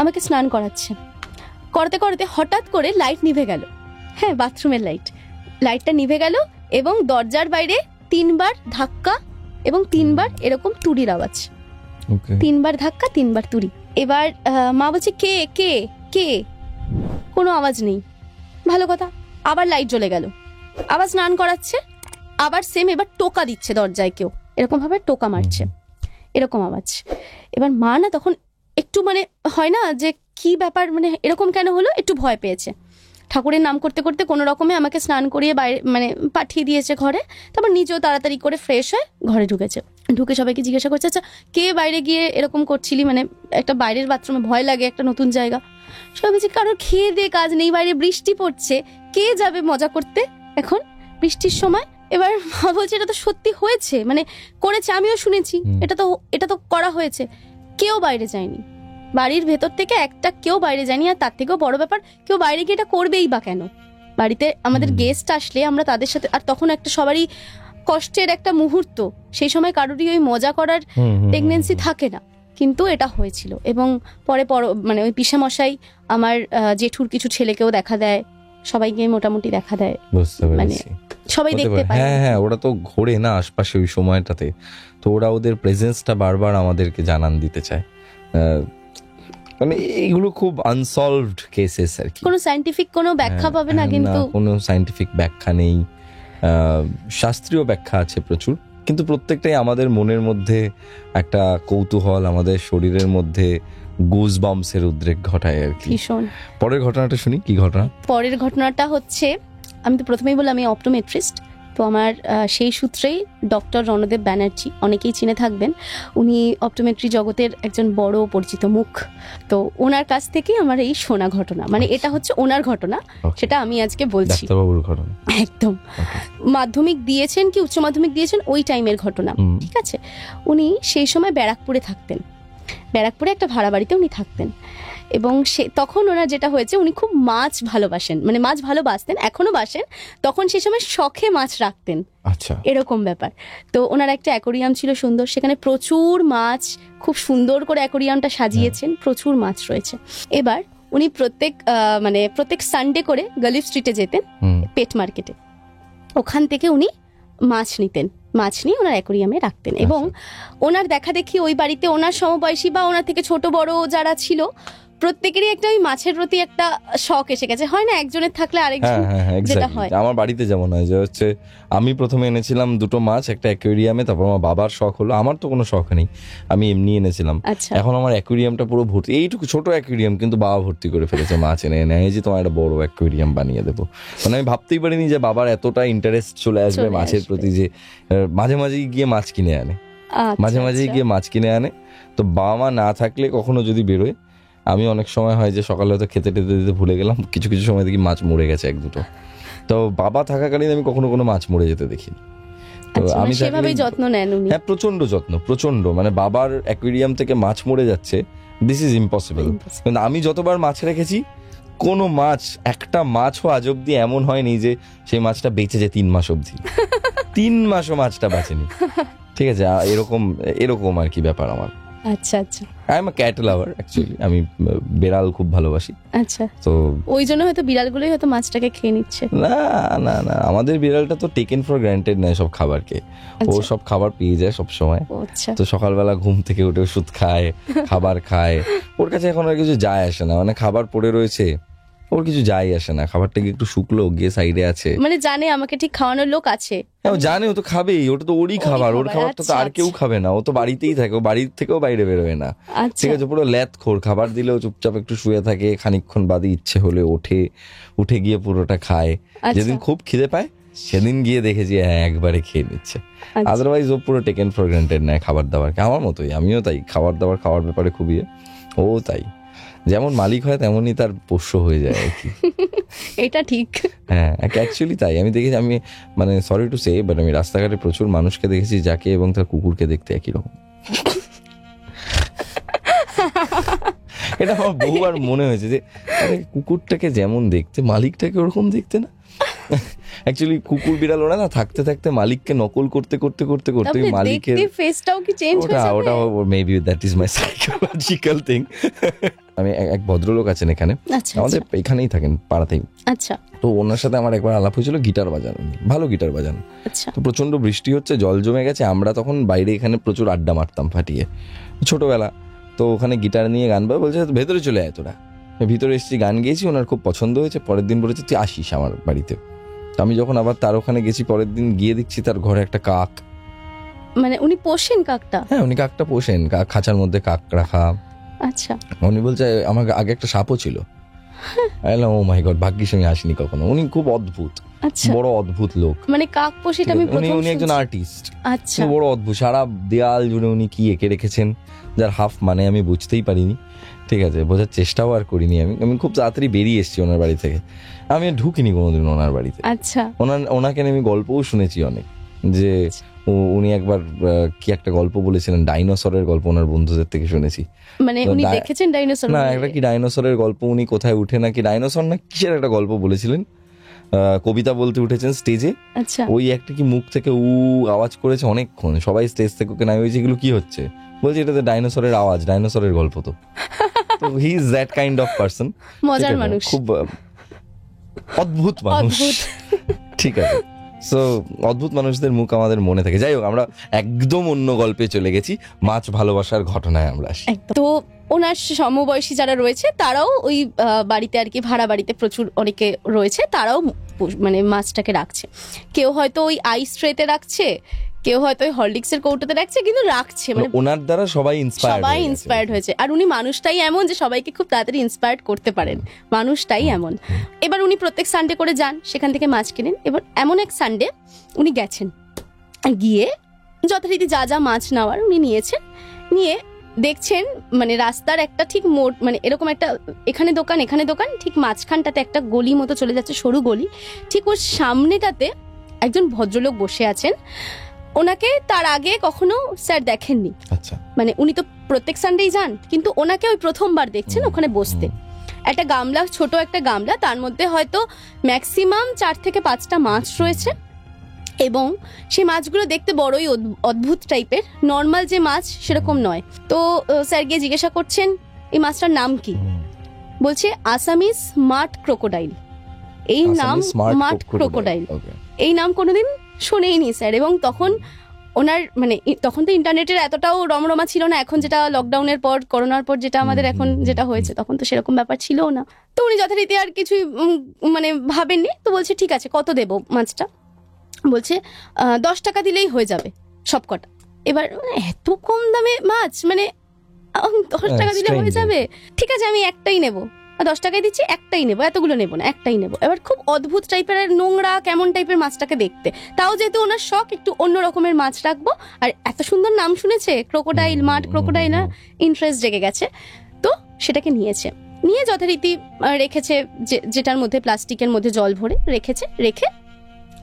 আমাকে স্নান করাচ্ছে, করতে করতে হঠাৎ করে লাইট নিভে গেল, হ্যাঁ বাথরুমের লাইটটা নিভে গেল, এবং দরজার বাইরে 3বার ধাক্কা এবং 3বার এরকম তুড়ির আওয়াজ, 3বার ধাক্কা 3বার তুড়ি। এবার মা বলছে কে কে কে, কোনো আওয়াজ নেই, ভালো কথা। আবার লাইট জ্বলে গেল, আবার স্নান করাচ্ছে, আবার সেম, এবার টোকা দিচ্ছে দরজায় কেউ, এরকম ভাবে টোকা মারছে, এরকম আওয়াজ। এবার মা না তখন একটু মানে হয় না যে কি ব্যাপার, মানে এরকম কেন হলো, একটু ভয় পেয়েছে। ঠাকুরের নাম করতে করতে কোনো রকমে আমাকে স্নান করিয়ে বাইরে মানে পাঠিয়ে দিয়েছে ঘরে। তারপর নিজেও তাড়াতাড়ি করে ফ্রেশ হয়ে ঘরে ঢুকেছে। ঢুকে সবাইকে জিজ্ঞাসা করছে, আচ্ছা কে বাইরে গিয়ে এরকম করছিলি, মানে একটা বাইরের বাথরুমে ভয় লাগে, একটা নতুন জায়গা। সবাই বলছে কারোর খেয়ে দিয়ে কাজ নেই, বাইরে বৃষ্টি পড়ছে, কে যাবে মজা করতে এখন বৃষ্টির সময়। এবার মা বলছে এটা তো সত্যি হয়েছে, মানে করেছে, আমিও শুনেছি, এটা তো করা হয়েছে। কেউ বাইরে যায়নি, বাড়ির ভেতর থেকে একটা কেউ বাইরে যায়নি। আর তার থেকেও বড় ব্যাপার, কেউ বাইরে গিয়ে এটা করবেই বা কেন? বাড়িতে আমাদের গেস্ট আসলে আমরা তাদের সাথে, আর তখন একটা সবারই কষ্টের একটা মুহূর্ত, সেই সময় কারোরই ওই মজা করার টেন্ডেন্সি থাকে না, কিন্তু এটা হয়েছিল। এবং পরে মানে ওই পিসেমশাই আমার জেঠুর কিছু ছেলেকেও দেখা দেয়, সবাইকে মোটামুটি দেখা দেয়, মানে সবাই দেখতে পায়। হ্যাঁ, ওরা তো ঘোরে না আশপাশে ওই সময়টাতে, তো ওরা ওদের প্রেজেন্সটা বারবার আমাদেরকে জানান দিতে চায়। মানে এইগুলো খুব আনসলভড কেসেস আর কি, কোনো সায়েন্টিফিক কোনো ব্যাখ্যা পাবে না, কিন্তু কোনো সায়েন্টিফিক ব্যাখ্যা নেই। শাস্ত্রীয় ব্যাখ্যা আছে প্রচুর, কিন্তু প্রত্যেকটাই আমাদের মনের মধ্যে একটা কৌতূহল, আমাদের শরীরের মধ্যে গুজ বাম্পসের উদ্রেক ঘটায় আর কি। ভীষণ। পরের ঘটনাটা শুনি, কি ঘটনা? পরের ঘটনাটা হচ্ছে, আমি তো প্রথমেই বললাম আমি অপটোমেট্রিস্ট, তো আমার সেই সূত্রেই ডক্টর রণদেব ব্যানার্জি, অনেকেই চিনে থাকবেন, উনি অপটোমেট্রি জগতের একজন বড় পরিচিত মুখ। তো ওনার কাছ থেকে আমার এই শোনা ঘটনা, মানে এটা হচ্ছে ওনার ঘটনা, সেটা আমি আজকে বলছি। একদম মাধ্যমিক দিয়েছেন কি উচ্চ মাধ্যমিক দিয়েছেন ওই টাইমের ঘটনা, ঠিক আছে। উনি সেই সময় ব্যারাকপুরে থাকতেন, ব্যারাকপুরে একটা ভাড়া বাড়িতে উনি থাকতেন। এবং তখন ওনার যেটা হয়েছে, উনি খুব মাছ ভালোবাসেন, মানে মাছ ভালোবাসতেন, এখনো বাসেন, তখন সেই সময় শখে মাছ রাখতেন, আচ্ছা এরকম ব্যাপার। তো ওনার একটা অ্যাকোরিয়াম ছিল সুন্দর, সেখানে প্রচুর মাছ, খুব সুন্দর করে অ্যাকোরিয়ামটা সাজিয়েছেন, প্রচুর মাছ রয়েছে। এবার উনি প্রত্যেক সানডে করে গলিফ স্ট্রিটে যেতেন, পেট মার্কেটে, ওখান থেকে উনি মাছ নিতেন, মাছ নিয়ে ওনার অ্যাকোরিয়ামে রাখতেন। এবং ওনার দেখা দেখি ওই বাড়িতে ওনার সমবয়সী বা ওনার থেকে ছোট বড় যারা ছিল, প্রত্যেকেরই একটা ওই মাছের প্রতি একটা শখ এসে গেছে, হয় না একজনের থাকলে আরেকজন, যেটা হয় আমার বাড়িতে যেমন হয় যে হচ্ছে আমি প্রথমে এনেছিলাম 2টো মাছ একটা অ্যাকোয়ারিয়ামে, তারপর আমার বাবার শখ হলো, আমার তো কোনো শখ নেই, আমি এমনি এনেছিলাম। এখন আমার অ্যাকোয়ারিয়ামটা পুরো ভর্তি, এইটুকু ছোট অ্যাকোয়ারিয়াম, কিন্তু বাবা ভর্তি করে ফেলেছে মাছ এনে এনে, এই যে তোমার একটা বড় অ্যাকোয়ারিয়াম বানিয়ে দেবো। মানে আমি ভাবতেই পারিনি যে বাবার এতটা ইন্টারেস্ট চলে আসবে মাছের প্রতি, যে মাঝে মাঝেই গিয়ে মাছ কিনে আনে, মাঝে মাঝেই গিয়ে মাছ কিনে আনে। তো বাবা মা না থাকলে কখনো যদি বেরোয়, আমি অনেক সময় হয় যে সকালে হয়তো খেতে টেতে দিতে ভুলে গেলাম, কিছু কিছু সময় দেখি মাছ মরে গেছে 1-2টো। তো বাবা থাকাকালীন আমি কখনো কোনো মাছ মরে যেতে দেখি। তো আমি সেভাবেই যত্ন নেন উনি। হ্যাঁ, প্রচন্ড, মানে বাবার অ্যাকোয়ারিয়াম থেকে মাছ মরে যাচ্ছে, দিস ইজ ইম্পসিবল। কিন্তু আমি যতবার মাছ রেখেছি, কোনো মাছ, একটা মাছও আজ অব্দি এমন হয়নি যে সেই মাছটা বেঁচে যায় 3 মাস অব্দি। 3 মাসও মাছটা বাঁচেনি, ঠিক আছে, এরকম আর কি ব্যাপার আমার। আচ্ছা আচ্ছা, I am a cat lover actually, আমি বিড়াল খুব ভালোবাসি। আচ্ছা, তো ওই জন্য হয়তো বিড়ালগুলোই হয়তো মাছটাকে খেয়ে নিচ্ছে। না, আমাদের বিড়ালটা তো টেকেন ফর গ্রান্টেড নেয় সব খাবারকে, ও সব খাবার পেয়ে যায় সব সময়। তো সকালবেলা ঘুম থেকে উঠে ওষুধ খায়, খাবার খায়, ওর কাছে এখন আর কিছু যায় আসে না, মানে খাবার পড়ে রয়েছে, ওর কিছু যাই আসে না, খাবারটাকে একটু শুকলো গিয়ে সাইডে আছে, মানে জানে আমাকে ঠিক খাওয়ানোর লোক আছে, ও জানে, ও তো খাবেই, ওটা তো ওরই খাবার, ওর খাবারটা তো আর কেউ খাবে না, ও তো বাড়িতেই থাকে, ও বাড়ির থেকেও বাইরে বেরোয় না, ঠিক আছে, পুরো ল্যাথখোর, খাবার দিলেও চুপচাপ একটু শুয়ে থাকে, খানিকক্ষণ বাদে ইচ্ছে হলে উঠে গিয়ে পুরোটা খায়। যেদিন খুব খিদে পায় সেদিন গিয়ে দেখেছি একবারে খেয়ে নিচ্ছে, আদারওয়াইজ ও পুরো টেকেন ফর গ্রান্টেড নেয় খাবার দাবারকে, আমার মতোই, আমিও তাই, খাওয়ার ব্যাপারে খুবই, ও তাই, যেমন মালিক হয় তেমনই তার পোষ্য হয়ে যায় আর কি। এটা ঠিক, হ্যাঁ অ্যাকচুয়ালি তাই। আমি দেখেছি, আমি মানে সরি টু সে, বাট আমি রাস্তাঘাটে প্রচুর মানুষকে দেখেছি যাকে এবং তার কুকুরকে দেখতে একই রকম। এটা আমার বহুবার মনে হয়েছে যে কুকুরটাকে যেমন দেখতে, মালিকটাকে ওরকম দেখতে না। অ্যাকচুয়ালি কুকুর বিড়াল ওরা না থাকতে থাকতে মালিককে নকল করতে মালিকের ফেসটাও কি চেঞ্জ হয়ে যাবে? ওটা maybe that is my psychological thing. আমি এক ভদ্রলোক আছেন এখানে, আমাদের এখানেই থাকেন পাড়াতেই। আচ্ছা। তো ওনার সাথে আমার একবার আলাপ হয়েছিল গিটার বাজানো, ভালো গিটার বাজান। তো প্রচন্ড বৃষ্টি হচ্ছে, জল জমে গেছে, আমরা তখন বাইরে এখানে প্রচুর আড্ডা মারতাম ফাটিয়ে, ছোটবেলা। তো ওখানে গিটার নিয়ে গান বাজে, বলছে ভেতরে চলে আয় তোরা। ভিতরে এসেছি, গান গেয়েছি, ওনার খুব পছন্দ হয়েছে। পরের দিন বলেছে তুই আসিস আমার বাড়িতে। তো আমি যখন আবার তার ওখানে গেছি পরের দিন, গিয়ে দেখছি তার ঘরে একটা কাক। মানে উনি পোষেন কাকটা? হ্যাঁ, উনি কাকটা পোষেন, খাঁচার মধ্যে কাক রাখা। আচ্ছা। উনি বলছে আমার আগে একটা সাপও ছিল। ও মাই গড, ভাগ্যিস আমি আসিনি কখনো। উনি খুব অদ্ভুত, বড় অদ্ভুত লোক। মানে কাক পোষিটা আমি প্রথম উনি একজন আর্টিস্ট। আচ্ছা। বড় অদ্ভুত, সারা দেয়াল জুড়ে উনি কি এঁকে রেখেছেন যার হাফ মানে আমি বুঝতেই পারিনি। ঠিক আছে, বোঝার চেষ্টাও আর করিনি। আমি খুব তাড়াতাড়ি বেরিয়ে এসেছি ওনার বাড়ি থেকে, আমি ঢুকিনি কোনোদিন ওনার বাড়িতে। আচ্ছা। ওনাকে আমি গল্পও শুনেছি অনেক, যে উনি একবার কি একটা গল্প বলেছিলেন, ডাইনোসরের গল্প ওনার বন্ধুদের থেকে শুনেছি। মানে উনি দেখেছেন ডাইনোসর? না, একটা কি ডাইনোসরের গল্প, উনি কোথায় উঠে নাকি ডাইনোসর না কিসের একটা গল্প বলেছিলেন, কবিতা বলতে উঠেছেন স্টেজে। আচ্ছা। ওই একটা কি মুখ থেকে আওয়াজ করেছে অনেকক্ষণ, সবাই স্টেজ থেকে ওকে নামিয়ে, এগুলো কি হচ্ছে, বলছে এটা তো ডাইনোসরের আওয়াজ, ডাইনোসরের গল্প। তো he is that kind of person. মজার মানুষ, খুব অদ্ভুত মানুষ। ঠিক আছে, সো অদ্ভুত মানুষদের মুখ আমাদের মনে থাকে। যাই হোক, আমরা একদম অন্য গল্পে চলে গেছি, মাছ ভালোবাসার ঘটনায় আমরা আসি। তো ওনার সমবয়সী যারা রয়েছে তারাও ওই বাড়িতে আর কি, ভাড়া বাড়িতে প্রচুর অনেকে রয়েছে, তারাও মানে মাছটাকে রাখছে। কেউ হয়তো ওই আইস ট্রেতে রাখছে, কেউ হয়তো ওই হরলিক্সের কৌটোতে রাখছে, কিন্তু রাখছে। মানে ওনার দ্বারা সবাই ইন্সপায়ার্ড হয়েছে। আর উনি মানুষটাই এমন যে সবাইকে খুব তাড়াতাড়ি ইন্সপায়ার্ড করতে পারেন, মানুষটাই এমন। এবার উনি প্রত্যেক সানডে করে যান, সেখান থেকে মাছ কিনেন। এবার এমন এক সানডে উনি গেছেন, গিয়ে যথারীতি যা যা মাছ নেওয়ার উনি নিয়েছেন, নিয়ে দেখছেন মানে রাস্তার একটা ঠিক মোড়, মানে এরকম একটা এখানে দোকান, ঠিক মাঝখানটাতে একটা গলি মতো চলে যাচ্ছে, সরু গলি। ঠিক ওর সামনেটাতে একজন ভদ্রলোক বসে আছেন। ওনাকে তার আগে কখনো স্যার দেখেননি। আচ্ছা। মানে উনি তো প্রত্যেক সানডেই যান, কিন্তু ওনাকে ওই প্রথমবার দেখছেন ওখানে বসতে। একটা গামলা, ছোট একটা গামলা, তার মধ্যে হয়তো ম্যাক্সিমাম 4 থেকে 5টা মাছ রয়েছে, এবং সেই মাছগুলো দেখতে বড়ই অদ্ভুত টাইপের, নর্মাল যে মাছ সেরকম নয়। তো স্যার গিয়ে জিজ্ঞাসা করছেন এই মাছটার নাম কি, বলছে আসামিস স্মার্ট ক্রোকোডাইল। এই নাম স্মার্ট ক্রোকোডাইল, এই নাম কোনোদিন শোনেইনি স্যার। এবং তখন ওনার মানে তখন তো ইন্টারনেটের এতটাও রমরমা ছিল না, এখন যেটা লকডাউনের পর, করোনার পর যেটা আমাদের এখন যেটা হয়েছে, তখন তো সেরকম ব্যাপার ছিল না। তো উনি যথারীতি আর কিছুই মানে ভাবেননি। তো বলছে ঠিক আছে, কত দেবো মাছটা? বলছে 10 টাকা দিলেই হয়ে যাবে সব কটা। এবার এত কম দামে মাছ, মানে 10 টাকা দিলে হয়ে যাবে? ঠিক আছে, আমি একটাই নেবো, 10 টাকায় দিচ্ছি, একটাই নেবো, এতগুলো নেবো না, একটাই নেবো। এবার খুব অদ্ভুত টাইপের, নোংরা কেমন টাইপের মাছটাকে দেখতে, তাও যেহেতু ওনার শখ একটু অন্য রকমের মাছ রাখবো, আর এত সুন্দর নাম শুনেছে ক্রোকোডাইল, মাড ক্রোকোডাইল, না ইন্টারেস্ট জেগে গেছে। তো সেটাকে নিয়ে যথারীতি রেখেছে, যেটার মধ্যে প্লাস্টিকের মধ্যে জল ভরে রেখেছে, রেখে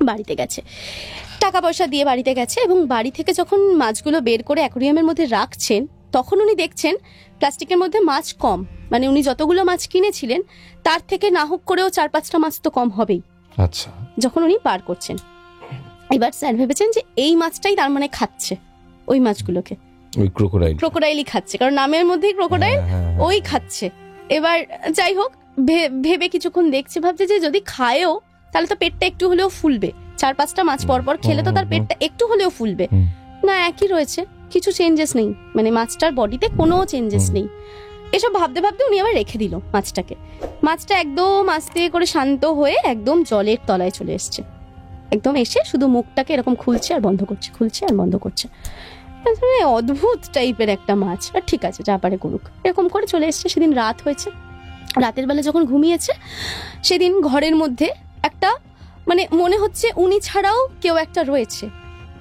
বাড়িতে গেছে, টাকা পয়সা দিয়ে বাড়িতে গেছে। এবং বাড়ি থেকে যখন মাছগুলো বের করে অ্যাকোরিয়ামের মধ্যে রাখছেন, তখন উনি দেখছেন প্লাস্টিকের মধ্যে মাছ কম। মানে উনি যতগুলো মাছ কিনেছিলেন তার থেকে না হোক করেও 4-5টা মাছ তো কম হবেই। আচ্ছা। যখন উনি পার করছেন, এবার স্যার ভেবেছেন যে এই মাছটাই তার মানে খাচ্ছে ওই মাছগুলোকে, ওই ক্রোকোডাইলই খাচ্ছে, কারণ নামের মধ্যেই ক্রোকোডাইল, ওই খাচ্ছে। এবার যাই হোক, ভেবে কিছুক্ষণ দেখছে, ভাবছে যে যদি খায়ও তাহলে তো পেটটা একটু হলেও ফুলবে, 4-5টা মাছ পরপর খেলে তো তার পেটটা একটু হলেও ফুলবে না। একই রয়েছে, কিছু চেঞ্জেস নেই, মানে মাছটার বডিতে কোনো চেঞ্জেস নেই। এসব ভাবতে ভাবতে উনি আবার রেখে দিল মাছটাকে। মাছটা একদম আস্তে করে শান্ত হয়ে একদম জলের তলায় চলে এসছে, একদম এসে শুধু মুখটাকে এরকম খুলছে আর বন্ধ করছে, খুলছে আর বন্ধ করছে। অদ্ভুত টাইপের একটা মাছ। আর ঠিক আছে, যা পারে করুক, এরকম করে চলে এসছে। সেদিন রাত হয়েছে, রাতের বেলা যখন ঘুমিয়েছে, সেদিন ঘরের মধ্যে একটা মানে মনে হচ্ছে উনি ছাড়াও কেউ একটা রয়েছে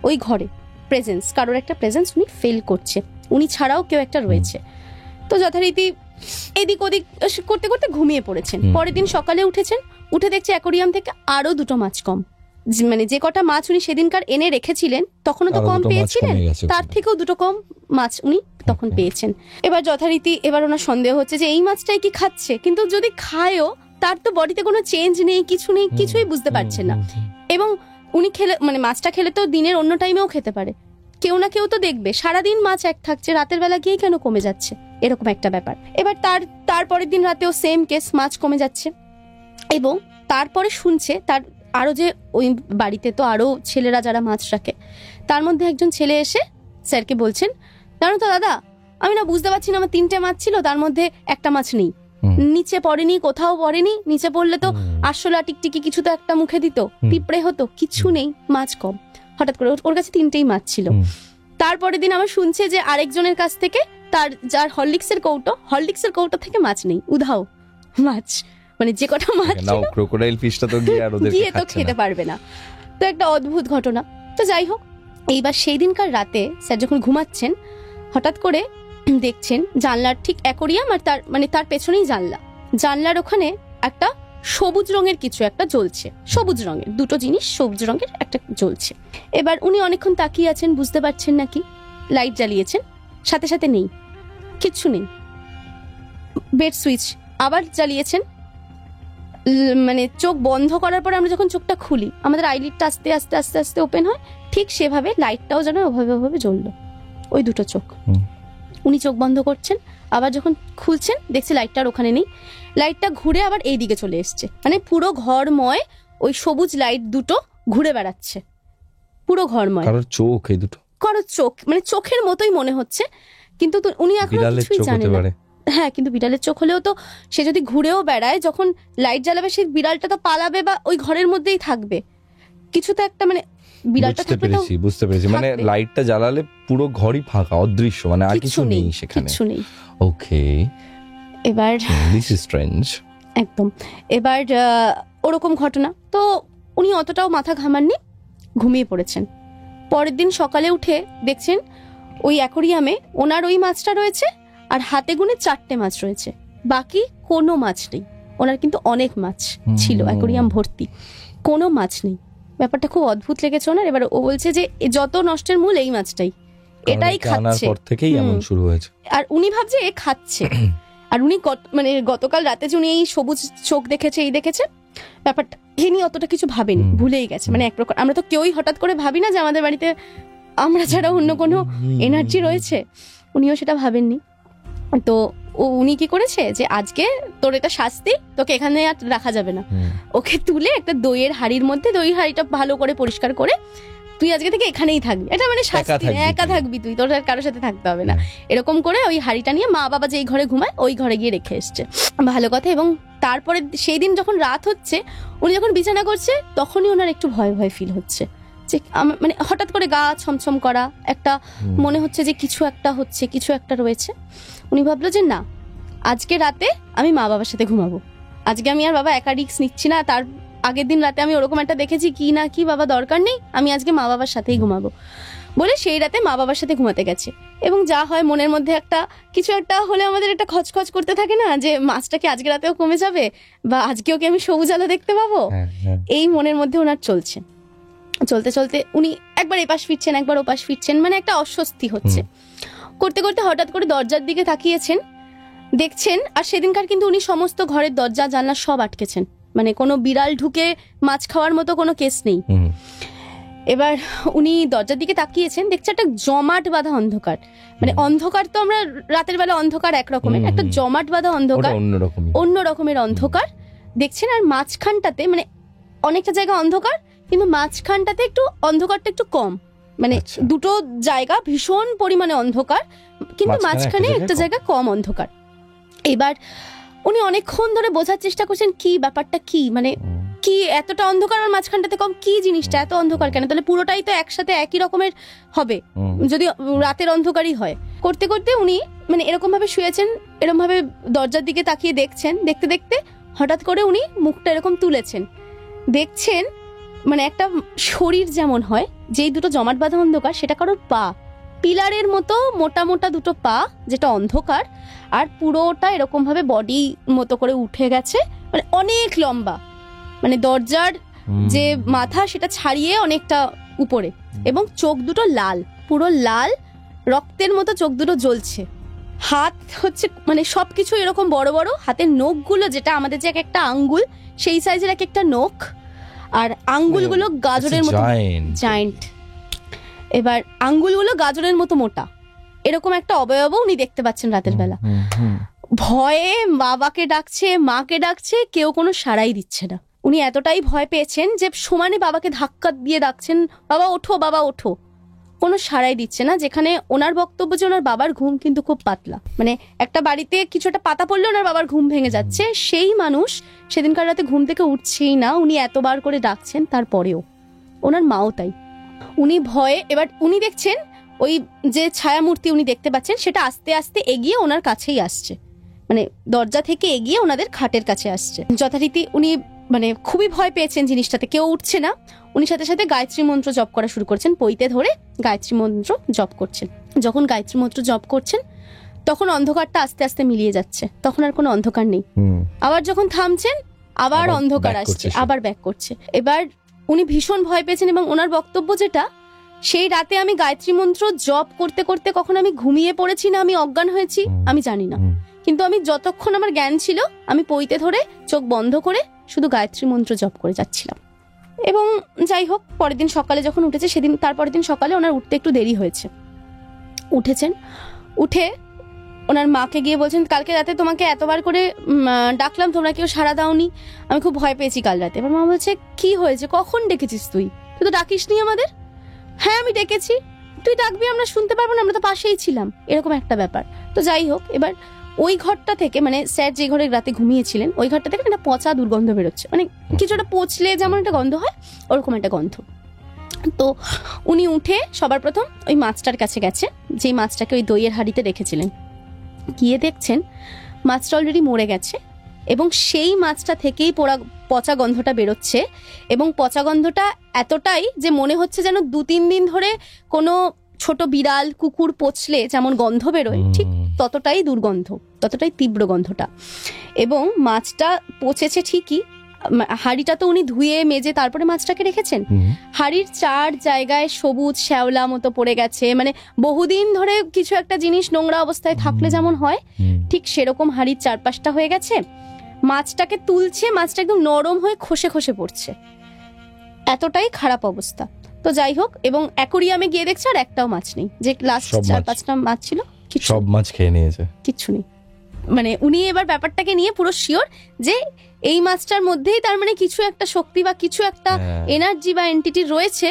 ওই ঘরে, প্রেজেন্স, কারোর একটা প্রেজেন্স উনি ফিল করছে, উনি ছাড়াও কেউ একটা রয়েছে। তো যথারীতি এদিক ওদিক করতে করতে ঘুমিয়ে পড়েছেন। পরের দিন সকালে উঠেছেন, উঠে দেখছে অ্যাকোরিয়াম থেকে আরো 2টো মাছ কম। মানে যে কটা মাছ উনি সেদিনকার এনে রেখেছিলেন তখনও তো কম পেয়েছিলেন, তার থেকেও 2টো কম মাছ উনি তখন পেয়েছেন। এবার যথারীতি এবার ওনার সন্দেহ হচ্ছে যে এই মাছটাই কি খাচ্ছে, কিন্তু যদি খায়ও তার তো বডিতে কোনো চেঞ্জ নেই, কিছু নেই, কিছুই বুঝতে পারছেন না। এবং উনি খেলে, মানে মাছটা খেলে তো দিনের অন্য টাইমেও খেতে পারে, কেউ না কেউ তো দেখবে। সারাদিন মাছ এক থাকছে, রাতের বেলা গিয়ে কেন কমে যাচ্ছে, এরকম একটা ব্যাপার। এবার তারপরের দিন রাতেও সেম কেস, মাছ কমে যাচ্ছে। এবং তারপরে শুনছে তার আরো যে ওই বাড়িতে তো আরো ছেলেরা যারা মাছ রাখে, তার মধ্যে একজন ছেলে এসে স্যারকে বলছেন, জানো তো দাদা, আমি না বুঝতে পারছি না, আমার 3টে মাছ ছিল, তার মধ্যে একটা মাছ নেই, নিচে পড়েনি, কোথাও পড়েনি, নিচে পড়লে তো আরশোলা টিকটিকি কিছু তো একটা মুখে দিত, পিঁপড়ে হতো, কিছু নেই, মাছ কম। হঠাৎ করে ওর কাছে 3টেই মাছ ছিল। তারপরের দিন আমার শুনছে যে আরেকজনের কাছ থেকে যার হরলিক্সের কৌটো থেকে মাছ নেই, উধাও মাছ, মানে যে কটা মাছ ছিল ক্রোকোডাইল ফিশটা তো গিয়ে তো খেতে পারবে না। তো একটা অদ্ভুত ঘটনা। তো যাই হোক, এইবার সেই দিনকার রাতে স্যার যখন ঘুমাচ্ছেন, হঠাৎ করে দেখছেন জানলার ঠিক অ্যাকোরিয়াম আর তার পেছনেই জানলার ওখানে একটা সবুজ রঙের কিছু একটা জ্বলছে, সবুজ রঙের দুটো জিনিস, সবুজ রঙের একটা জ্বলছে। এবার উনি অনেকক্ষণ তাকিয়ে আছেন, বুঝতে পারছেন নাকি, লাইট জ্বালিয়েছেন, সাথে সাথে নেই, কিচ্ছু নেই। বেড সুইচ আবার জ্বালিয়েছেন, মানে চোখ বন্ধ করার পর আমরা যখন চোখটা খুলি, আমাদের আইলিডটা আস্তে আস্তে আস্তে আস্তে ওপেন হয়, ঠিক সেভাবে লাইটটাও যেন ওভাবে জ্বললো, ওই দুটো চোখ। উনি চোখ বন্ধ করছেন, আবার যখন খুলছেন দেখছে লাইটটার ওখানে নেই, লাইটটা ঘুরে আবার এই দিকে চলে এসছে, মানে পুরো ঘরময় ওই সবুজ লাইট দুটো ঘুরে বেড়াচ্ছে, পুরো ঘরময়। কারোর চোখ মানে চোখের মতোই মনে হচ্ছে, কিন্তু উনি এখন কিছুই জানেন না। হ্যাঁ, কিন্তু বিড়ালের চোখ হলেও তো সে যদি ঘুরেও বেড়ায়, যখন লাইট জ্বালাবে সেই বিড়ালটা তো পালাবে বা ওই ঘরের মধ্যেই থাকবে, কিছু তো একটা, মানে বিড়ালটা বুঝতে পেরেছি, মানে লাইটটা জ্বালালে পুরো ঘরই ফাঁকা, অদৃশ্য, মানে আর কিছু নেই সেখানে, কিছু নেই। ওকে, এবার দিস ইজ স্ট্রেঞ্জ একদম। এবার ওরকম ঘটনা তো উনি অতটাও মাথা ঘামাননি, ঘুমিয়ে পড়েছেন। পরের দিন সকালে উঠে দেখছেন ওই অ্যাকোরিয়ামে ওনার ওই মাছটা রয়েছে, আর হাতে গুনে 4টে মাছ রয়েছে, বাকি কোনো মাছ নেই। ওনার কিন্তু অনেক মাছ ছিল, অ্যাকোরিয়াম ভর্তি, কোনো মাছ নেই। ব্যাপারটা খুব অদ্ভুত লেগেছে ওনার। এবার ও বলছে যে যত নষ্টের মূল এই মাছটাই, এটাই খাচ্ছে, আর উনি ভাবছে এ খাচ্ছে। আর উনি মানে গতকাল রাতে যে উনি এই সবুজ চোখ দেখেছে, ব্যাপারটা এ নিয়ে অতটা কিছু ভাবেনি, ভুলেই গেছে। মানে এক প্রকার আমরা তো কেউই হঠাৎ করে ভাবি না যে আমাদের বাড়িতে আমরা ছাড়া অন্য কোনো এনার্জি রয়েছে, উনিও সেটা ভাবেননি। তো উনি কি করেছে যে আজকে তোর এটা শাস্তি, তোকে এখানে আর রাখা যাবে না, ওকে তুলে একটা দইয়ের হাঁড়ির মধ্যে, দই হাঁড়িটা ভালো করে পরিষ্কার করে, তুই আজকে থেকে এখানেই থাকবি, এটা মানে শাস্তি, একা থাকবি তুই, তোর আর কারোর সাথে থাকতে হবে না। এরকম করে ওই হাঁড়িটা নিয়ে মা বাবা যেই ঘরে ঘুমায় ওই ঘরে গিয়ে রেখে এসছে, ভালো কথা। এবং তারপরে সেই দিন যখন রাত হচ্ছে, উনি যখন বিছানা করছে, তখনই ওনার একটু ভয় ভয় ফিল হচ্ছে, যে মানে হঠাৎ করে গা ছমছম করা, একটা মনে হচ্ছে যে কিছু একটা হচ্ছে, কিছু একটা রয়েছে। উনি ভাবলো যে না, আজকে রাতে আমি মা বাবার সাথে ঘুমাবো, আজকে আমি আর বাবা একা রিস্ক নিচ্ছি না। তার আগের দিন রাতে আমি ওরকম একটা দেখেছি, কি না কি বাবা দরকার নেই, আমি আজকে মা বাবার সাথেই ঘুমাবো বলে সেই রাতে মা বাবার সাথে ঘুমাতে গেছে। এবং যা হয়, মনের মধ্যে একটা কিছু একটা হলে আমাদের একটা খচখচ করতে থাকে না, যে মাছটা কি আজকে রাতেও কমে যাবে, বা আজকেও কি আমি সবুজ আলো দেখতে পাবো, এই মনের মধ্যে ওনার চলছে। চলতে চলতে উনি একবার এপাশ ফিরছেন, একবার ওপাশ ফিরছেন, মানে একটা অস্বস্তি হচ্ছে। করতে করতে হঠাৎ করে দরজার দিকে তাকিয়েছেন, দেখছেন, আর সেদিনকার কিন্তু উনি সমস্ত ঘরের দরজা জানলা সব আটকেছেন, মানে কোনো বিড়াল ঢুকে মাছ খাওয়ার মতো কোনো কেস নেই। এবার উনি দরজার দিকে তাকিয়েছেন, দেখছে একটা জমাট বাঁধা অন্ধকার, মানে অন্ধকার তো আমরা রাতের বেলা অন্ধকার একরকমের, একটা জমাট বাঁধা অন্ধকার, অন্য রকমের অন্ধকার দেখছেন। আর মাঝখানটাতে, মানে অনেকটা জায়গা অন্ধকার, কিন্তু মাঝখানটাতে একটু অন্ধকারটা একটু কম, মানে দুটো জায়গা ভীষণ পরিমাণে অন্ধকার, কিন্তু মাঝখানে একটা জায়গা কম অন্ধকার। এবার উনি অনেকক্ষণ ধরে বোঝার চেষ্টা করছেন কি ব্যাপারটা, কি মানে কি এতটা অন্ধকার আর মাঝখানটাতে কম, কি জিনিসটা এত অন্ধকার কেন, তাহলে পুরোটাই তো একসাথে একই রকমের হবে যদি রাতের অন্ধকারই হয়। করতে করতে উনি মানে এরকম ভাবে শুয়েছেন, এরকম ভাবে দরজার দিকে তাকিয়ে দেখছেন, দেখতে দেখতে হঠাৎ করে উনি মুখটা এরকম তুলেছেন, দেখছেন মানে একটা শরীর যেমন হয়, যেই দুটো জমাট বাঁধা অন্ধকার, সেটা কারোর পা, পিলারের মতো মোটা মোটা দুটো পা, যেটা অন্ধকার, আর পুরোটা এরকম ভাবে বডি মতো করে উঠে গেছে, মানে অনেক লম্বা, মানে দরজার যে মাথা সেটা ছাড়িয়ে অনেকটা উপরে, এবং চোখ দুটো লাল, পুরো লাল রক্তের মতো চোখ দুটো জ্বলছে। হাত হচ্ছে মানে সবকিছু এরকম বড় বড়, হাতের নখগুলো যেটা আমাদের যে একটা আঙ্গুল সেই সাইজের এক একটা নখ, আর আঙ্গুলগুলো গাজরের মতো জায়ান্ট। এবার আঙ্গুলগুলো গাজরের মতো মোটা, এরকম একটা অবয়ব উনি দেখতে পাচ্ছেন রাতের বেলা। ভয়ে বাবাকে ডাকছে, মাকে ডাকছে, কেউ কোনো সাড়াই দিচ্ছে না। উনি এতটাই ভয় পেয়েছেন যে সমানে বাবাকে ধাক্কা দিয়ে ডাকছেন, বাবা ওঠো, বাবা ওঠো, কোনো সাড়াই দিচ্ছে না। যেখানে ওনার বক্তব্য যে ওনার বাবার ঘুম কিন্তু খুব পাতলা, মানে একটা বাড়িতে কিছু একটা পাতা পড়লে ওনার বাবার ঘুম ভেঙে যাচ্ছে, সেই মানুষ সেদিনকার রাতে ঘুম থেকে উঠছেই না। উনি এতবার করে ডাকছেন, তারপরেও। ওনার মাও তাই। উনি ভয়ে, এবার উনি দেখছেন ওই যে ছায়ামূর্তি উনি দেখতে পাচ্ছেন সেটা আস্তে আস্তে এগিয়ে ওনার কাছেই আসছে, মানে দরজা থেকে এগিয়ে ওনাদের খাটের কাছে আসছে। যথারীতি উনি মানে খুবই ভয় পেয়েছেন জিনিসটাতে, কেউ উঠছে না। উনি সাথে সাথে গায়ত্রী মন্ত্র জপ করা শুরু করছেন, পইতে ধরে গায়ত্রী মন্ত্র জপ করছেন। যখন গায়ত্রী মন্ত্র জপ করছেন তখন অন্ধকারটা আস্তে আস্তে মিলিয়ে যাচ্ছে, তখন আর কোনো অন্ধকার নেই। আবার যখন থামছেন আবার অন্ধকার আসছে, আবার ব্যাক করছে। এবার উনি ভীষণ ভয় পেয়েছেন এবং ওনার বক্তব্য যেটা, সেই রাতে আমি গায়ত্রী মন্ত্র জপ করতে করতে কখন আমি ঘুমিয়ে পড়েছি না আমি অজ্ঞান হয়েছি আমি জানি না, কিন্তু আমি যতক্ষণ আমার জ্ঞান ছিল আমি পইতে ধরে চোখ বন্ধ করে শুধু গায়ত্রী মন্ত্র জপ করে যাচ্ছিলাম। এবং যাই হোক, পরের দিন সকালে যখন উঠেছে, সেদিন তারপরের দিন সকালে ওনার উঠতে একটু দেরি হয়েছে। উঠেছেন, উঠে ওনার মাকে গিয়ে বলছেন, কালকে রাতে তোমাকে এতবার করে ডাকলাম, তোমরা কেউ সাড়া দাওনি, আমি খুব ভয় পেয়েছি কাল রাতে। এবার মা বলছে, কি হয়েছে, কখন ডেকেছিস তুই তো ডাকিস নি আমাদের? হ্যাঁ আমি ডেকেছি, তুই ডাকবি আমরা শুনতে পারবো না, আমরা তো পাশেই ছিলাম, এরকম একটা ব্যাপার। তো যাই হোক, এবার ওই ঘরটা থেকে, মানে স্যার যে ঘরে রাতে ঘুমিয়েছিলেন ওই ঘরটা থেকে একটা পচা দুর্গন্ধ বেরোচ্ছে, মানে কিছুটা পচলে যেমন একটা গন্ধ হয় ওরকম একটা গন্ধ। তো উনি উঠে সবার প্রথম ওই মাছটার কাছে গেছে, যেই মাছটাকে ওই দইয়ের হাঁড়িতে রেখেছিলেন। গিয়ে দেখছেন মাছটা অলরেডি মরে গেছে এবং সেই মাছটা থেকেই পচা গন্ধটা বেরোচ্ছে। এবং পচা গন্ধটা এতটাই যে মনে হচ্ছে যেন 2-3 দিন ধরে কোনো ছোট বিড়াল কুকুর পচলে যেমন গন্ধ বেরোয়, ঠিক ততটাই দুর্গন্ধ, ততটাই তীব্র গন্ধটা। এবং মাছটা পচেছে ঠিকই, হাঁড়িটা তো উনি ধুয়ে মেজে তারপরে মাছটাকে রেখেছেন। হাঁড়ির 4 জায়গায় সবুজ শ্যাওলা মতো পড়ে গেছে, মানে বহুদিন ধরে কিছু একটা জিনিস নোংরা অবস্থায় থাকলে যেমন হয় ঠিক সেরকম হাঁড়ির চারপাশটা হয়ে গেছে। মাছটাকে তুলছে, মাছটা একদম নরম হয়ে খসে খসে পড়ছে, এতটাই খারাপ অবস্থা। তো যাই হোক, এবং অ্যাকোরিয়ামে গিয়ে দেখছে আর একটাও মাছ নেই, যে লাস্ট 4-5টা মাছ ছিল সব মাছ খেয়ে নিয়েছে, কিচ্ছু নেই। মানে উনি এবার ব্যাপারটাকে নিয়ে পুরো শিওর যে এই মাছটার মধ্যেই তার মানে কিছু একটা শক্তি বা কিছু একটা এনার্জি বা এন্টিটি রয়েছে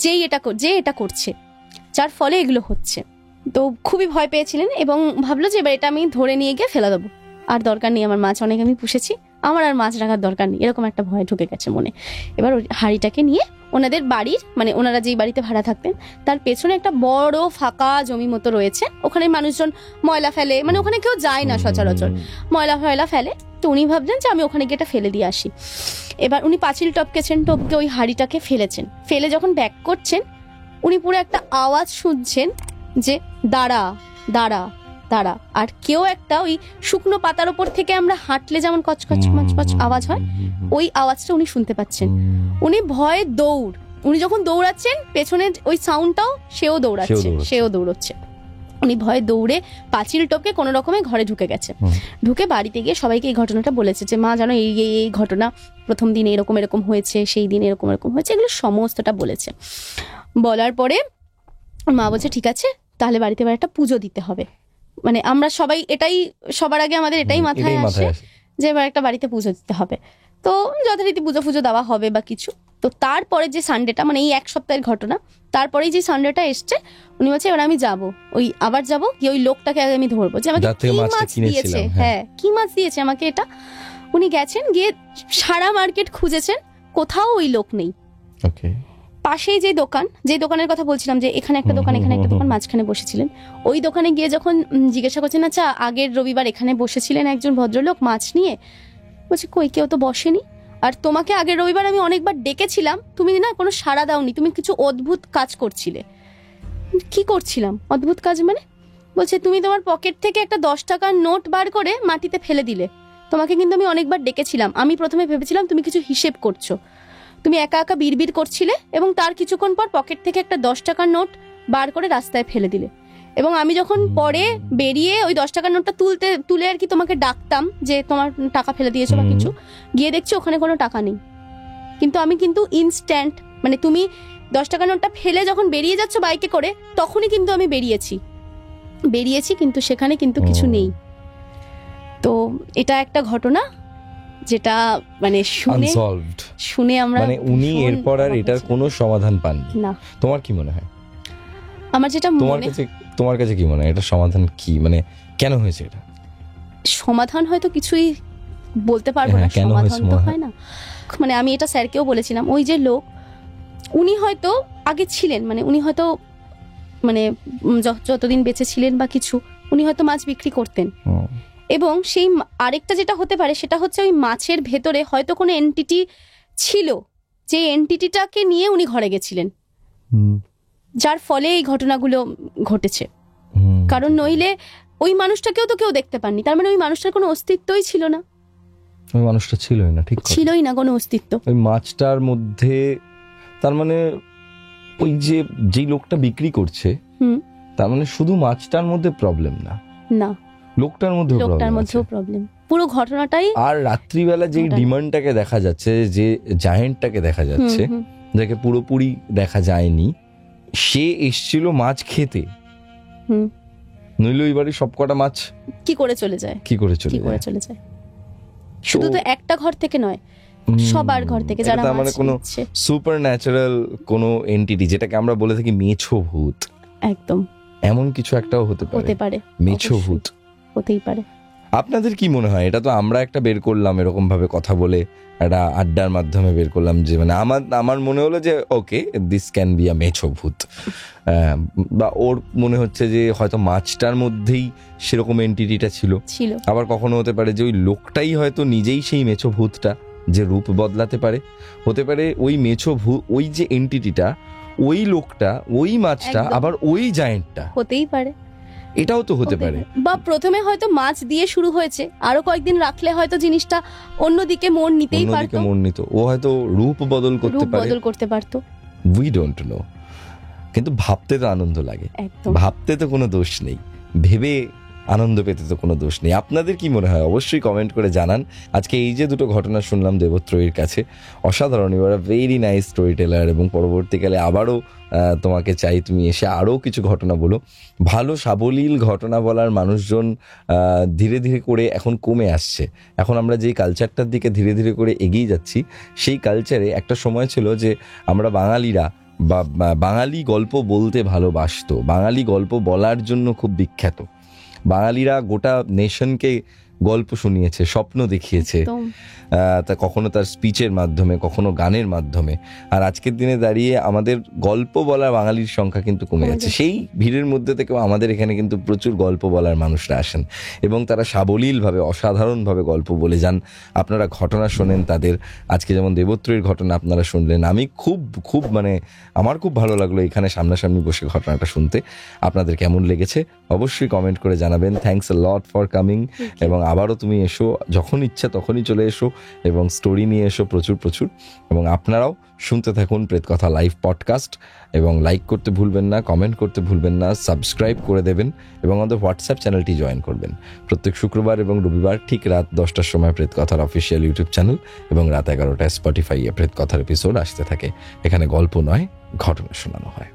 যে এটা করছে, যার ফলে এগুলো হচ্ছে। তো খুবই ভয় পেয়েছিলেন এবং ভাবলো যে এবার এটা আমি ধরে নিয়ে গিয়ে ফেলে দেবো, আর দরকার নেই, আমার মাছ অনেক আমি পুষেছি, আমার আর মাছ রাখার দরকার নেই, এরকম একটা ভয় ঢুকে গেছে মনে। এবার ওই হাঁড়িটাকে নিয়ে ওনাদের বাড়ির, মানে ওনারা যেই বাড়িতে ভাড়া থাকতেন তার পেছনে একটা বড় ফাঁকা জমি মতো রয়েছে, ওখানে মানুষজন ময়লা ফেলে, মানে ওখানে কেউ যায় না সচরাচর, ময়লা ফেলে। তো উনি ভাবলেন যে আমি ওখানে গিয়ে এটা ফেলে দিয়ে আসি। এবার উনি পাঁচিল টপকে ওই হাঁড়িটাকে ফেলেছেন, ফেলে যখন ব্যাক করছেন উনি পুরো একটা আওয়াজ শুনছেন যে দাঁড়া দাঁড়া দাঁড়া, আর কেউ একটা ওই শুকনো পাতার ওপর থেকে আমরা হাঁটলে যেমন কচকচ কচকচ আওয়াজ হয় ওই আওয়াজটা উনি শুনতে পাচ্ছেন। উনি ভয়ে উনি যখন দৌড়াচ্ছেন পেছনে ওই সাউন্ডটাও সেও দৌড়চ্ছে। উনি ভয়ে দৌড়ে পাঁচিল টপকে কোনো রকমে ঘরে ঢুকে গেছে। ঢুকে বাড়িতে গিয়ে সবাইকে এই ঘটনাটা বলেছে যে মা জানো এই ঘটনা, প্রথম দিন এরকম হয়েছে, সেই দিন এরকম হয়েছে, এগুলো সমস্তটা বলেছে। বলার পরে মা বলছে ঠিক আছে, তাহলে বাড়িতে এবার একটা পুজো দিতে হবে। মানে আমরা সবাই সবার আগে আমাদের এটাই মাথায় আসে যে এবার একটা বাড়িতে পুজো দিতে হবে। তো যথারীতি পুজো দেওয়া হবে বা কিছু। তো তারপরে যে সানডেটা, মানে এই 1 সপ্তাহের ঘটনা, তারপরেই যে সানডেটা এসছে উনি বলছে এবার আমি যাবো, আবার যাবো গিয়ে ওই লোকটাকে আগে আমি ধরবো যে আমাকে কি মাছ দিয়েছে, কি মাছ দিয়েছে আমাকে এটা। উনি গেছেন, গিয়ে সারা মার্কেট খুঁজেছেন, কোথাও ওই লোক নেই। পাশেই যে দোকানের কথা বলছিলাম, যে এখানে একটা দোকান এখানে একটা দোকান, মাঝখানে বসেছিলেন, ওই দোকানে গিয়ে যখন জিজ্ঞাসা করছেন আচ্ছা আগের রবিবার এখানে বসেছিলেন একজন ভদ্রলোক মাছ নিয়ে, বলছে কই কেউ তো বসেনি, আর তোমাকে আগের রবিবার আমি অনেকবার ডেকেছিলাম, তুমি না কোনো সাড়া দাওনি, তুমি কিছু অদ্ভুত কাজ করছিলে। কি করছিলাম অদ্ভুত কাজ মানে? বলছে তুমি তোমার পকেট থেকে একটা 10 টাকার নোট বার করে মাটিতে ফেলে দিলে, তোমাকে কিন্তু আমি অনেকবার ডেকেছিলাম, আমি প্রথমে ভেবেছিলাম তুমি কিছু হিসেব করছো, তুমি একা একা বিড়বিড় করছিলে এবং তার কিছুক্ষণ পর পকেট থেকে একটা 10 টাকার নোট বার করে রাস্তায় ফেলে দিলে, এবং আমি যখন পরে বেরিয়ে ওই 10 টাকার নোটটা তুলে আর কি তোমাকে ডাকতাম যে তোমার টাকা ফেলে দিয়েছো বা কিছু, গিয়ে দেখছি ওখানে কোনো টাকা নেই, কিন্তু আমি কিন্তু ইনস্ট্যান্ট, মানে তুমি 10 টাকার নোটটা ফেলে যখন বেরিয়ে যাচ্ছ বাইকে করে তখনই কিন্তু আমি বেরিয়েছি, বেরিয়েছি, কিন্তু সেখানে কিন্তু কিছু নেই। তো এটা একটা ঘটনা যেটা মানে শুনে আমরা মানে উনি এরপর আর এটার কোনো সমাধান পাননি না। তোমার কি মনে হয়? আমার যেটা তোমার কাছে কি মনে হয় এটা সমাধান কি, মানে কেন হয়েছে এটা? সমাধান হয়তো কিছুই বলতে পারবো না, সমাধান তো হয় না। মানে আমি এটা স্যারকেও বলেছিলাম, ওই যে লোক উনি হয়তো আগে ছিলেন, মানে উনি হয়তো মানে যতদিন বেঁচে ছিলেন বা কিছু, উনি হয়তো মাছ বিক্রি করতেন, এবং সেই আরেকটা যেটা হতে পারে সেটা হচ্ছে ওই মাছের ভেতরে হয়তো কোনো এন্টিটি ছিল, যে এন্টিটিটাকে নিয়ে উনি ঘরে গেছিলেন, যার ফলে এই ঘটনাগুলো ঘটেছে। কারণ নইলে ওই মানুষটাকেও তো কেউ দেখতে পাননি, তার মানে ওই মানুষটার কোনো অস্তিত্বই ছিল না। ওই মানুষটা ছিলই না, ঠিক ছিলই না কোনো অস্তিত্ব ওই মাছটার মধ্যে। তার মানে ওই যেই লোকটা বিক্রি করছে, তার মানে শুধু মাছটার মধ্যে প্রবলেম না, লোকটার মধ্যেও প্রবলেম, পুরো ঘটনাটাই। আর রাত্রিবেলা যে ডিমান্ডটাকে দেখা যাচ্ছে, যে জায়েন্টটাকে দেখা যাচ্ছে, যাকে পুরোপুরি দেখা যায়নি, সে এসেছিল মাছ খেতে, নইলে ওই বাড়ি সবকটা মাছ কি করে চলে যায়। শুধু তো একটা ঘর থেকে নয়, সবার ঘর থেকে, যারা মানে কোনো সুপার ন্যাচারাল কোনো এন্টিটি, যেটাকে আমরা বলে থাকি মেছো ভূত, একদম এমন কিছু একটাও হতে পারে। মেছো ভূত হতেই পারে। আপনাদের কি মনে হয়? এটা তো আমরা একটা বের করলাম, এরকম ভাবে কথা বলে একটা আড্ডার মাধ্যমে বের করলাম, যে মানে আমার মনে হলো যে ওকে, দিস ক্যান বি আ মেছো ভূত, বা ওর মনে হচ্ছে যে হয়তো মাছটার মধ্যেই সেরকম এন্টিটিটা ছিল। আবার কখনো হতে পারে যে ওই লোকটাই হয়তো নিজেই সেই মেছো ভূতটা, যে রূপ বদলাতে পারে। হতে পারে ওই মেছো ভূত, ওই যে এন্টিটিটা, ওই লোকটা, ওই মাছটা, আবার ওই জায়েন্টটা হতেই পারে। এটাও তো হতে পারে। বা প্রথমে হয়তো মাছ দিয়ে শুরু হয়েছে, আরো কয়েকদিন রাখলে হয়তো জিনিসটা অন্যদিকে মোড় নিতেই পারতো, ও হয়তো রূপ বদল করতে পারতো। We don't know. কিন্তু ভাবতে তো আনন্দ লাগে, ভাবতে তো কোনো দোষ নেই, ভেবে আনন্দ পেতে তো কোনো দোষ নেই। আপনাদের কি মনে হয় অবশ্যই কমেন্ট করে জানান। আজকে এই যে দুটো ঘটনা শুনলাম দেবত্রয়ীর কাছে, অসাধারণ, you are a very nice story teller, এবং পরবর্তীকালে আবারও তোমাকে চাই তুমি এসে আরও কিছু ঘটনা বলো। ভালো সাবলীল ঘটনা বলার মানুষজন ধীরে ধীরে করে এখন কমে আসছে। এখন আমরা যেই কালচারটার দিকে ধীরে ধীরে করে এগিয়ে যাচ্ছি, সেই কালচারে একটা সময় ছিল যে আমরা বাঙালিরা বা বাঙালি গল্প বলতে ভালোবাসতো, বাঙালি গল্প বলার জন্য খুব বিখ্যাত, বাঙালিরা গোটা নেশনকে গল্প শুনিয়েছে, স্বপ্ন দেখিয়েছে, তা কখনো তার স্পিচের মাধ্যমে, কখনো গানের মাধ্যমে। আর আজকের দিনে দাঁড়িয়ে আমাদের গল্প বলার বাঙালির সংখ্যা কিন্তু কমে যাচ্ছে। সেই ভিড়ের মধ্যে থেকেও আমাদের এখানে কিন্তু প্রচুর গল্প বলার মানুষরা আসেন, এবং তারা সাবলীলভাবে, অসাধারণভাবে গল্প বলে যান। আপনারা ঘটনা শোনেন তাদের। আজকে যেমন দেবত্রয়ীর ঘটনা আপনারা শুনলেন, আমি খুব মানে আমার খুব ভালো লাগলো এখানে সামনাসামনি বসে ঘটনাটা শুনতে। আপনাদের কেমন লেগেছে অবশ্যই কমেন্ট করে জানাবেন। Thanks a lot for coming, এবং আবারও তুমি এসো, যখন ইচ্ছা তখনই চলে এসো, এবং স্টোরি নিয়ে এসো প্রচুর। এবং আপনারাও শুনতে থাকুন প্রেতকথা লাইভ পডকাস্ট, এবং লাইক করতে ভুলবেন না, কমেন্ট করতে ভুলবেন না, সাবস্ক্রাইব করে দেবেন, এবং আমাদের হোয়াটসঅ্যাপ চ্যানেলটি জয়েন করবেন। প্রত্যেক শুক্রবার এবং রবিবার ঠিক রাত 10টার সময় প্রেতকথার অফিসিয়াল ইউটিউব চ্যানেল, এবং রাত 11টায় স্পটিফাইয়ে প্রেতকথার এপিসোড আসতে থাকে। এখানে গল্প নয়, ঘটনা শোনানো হয়।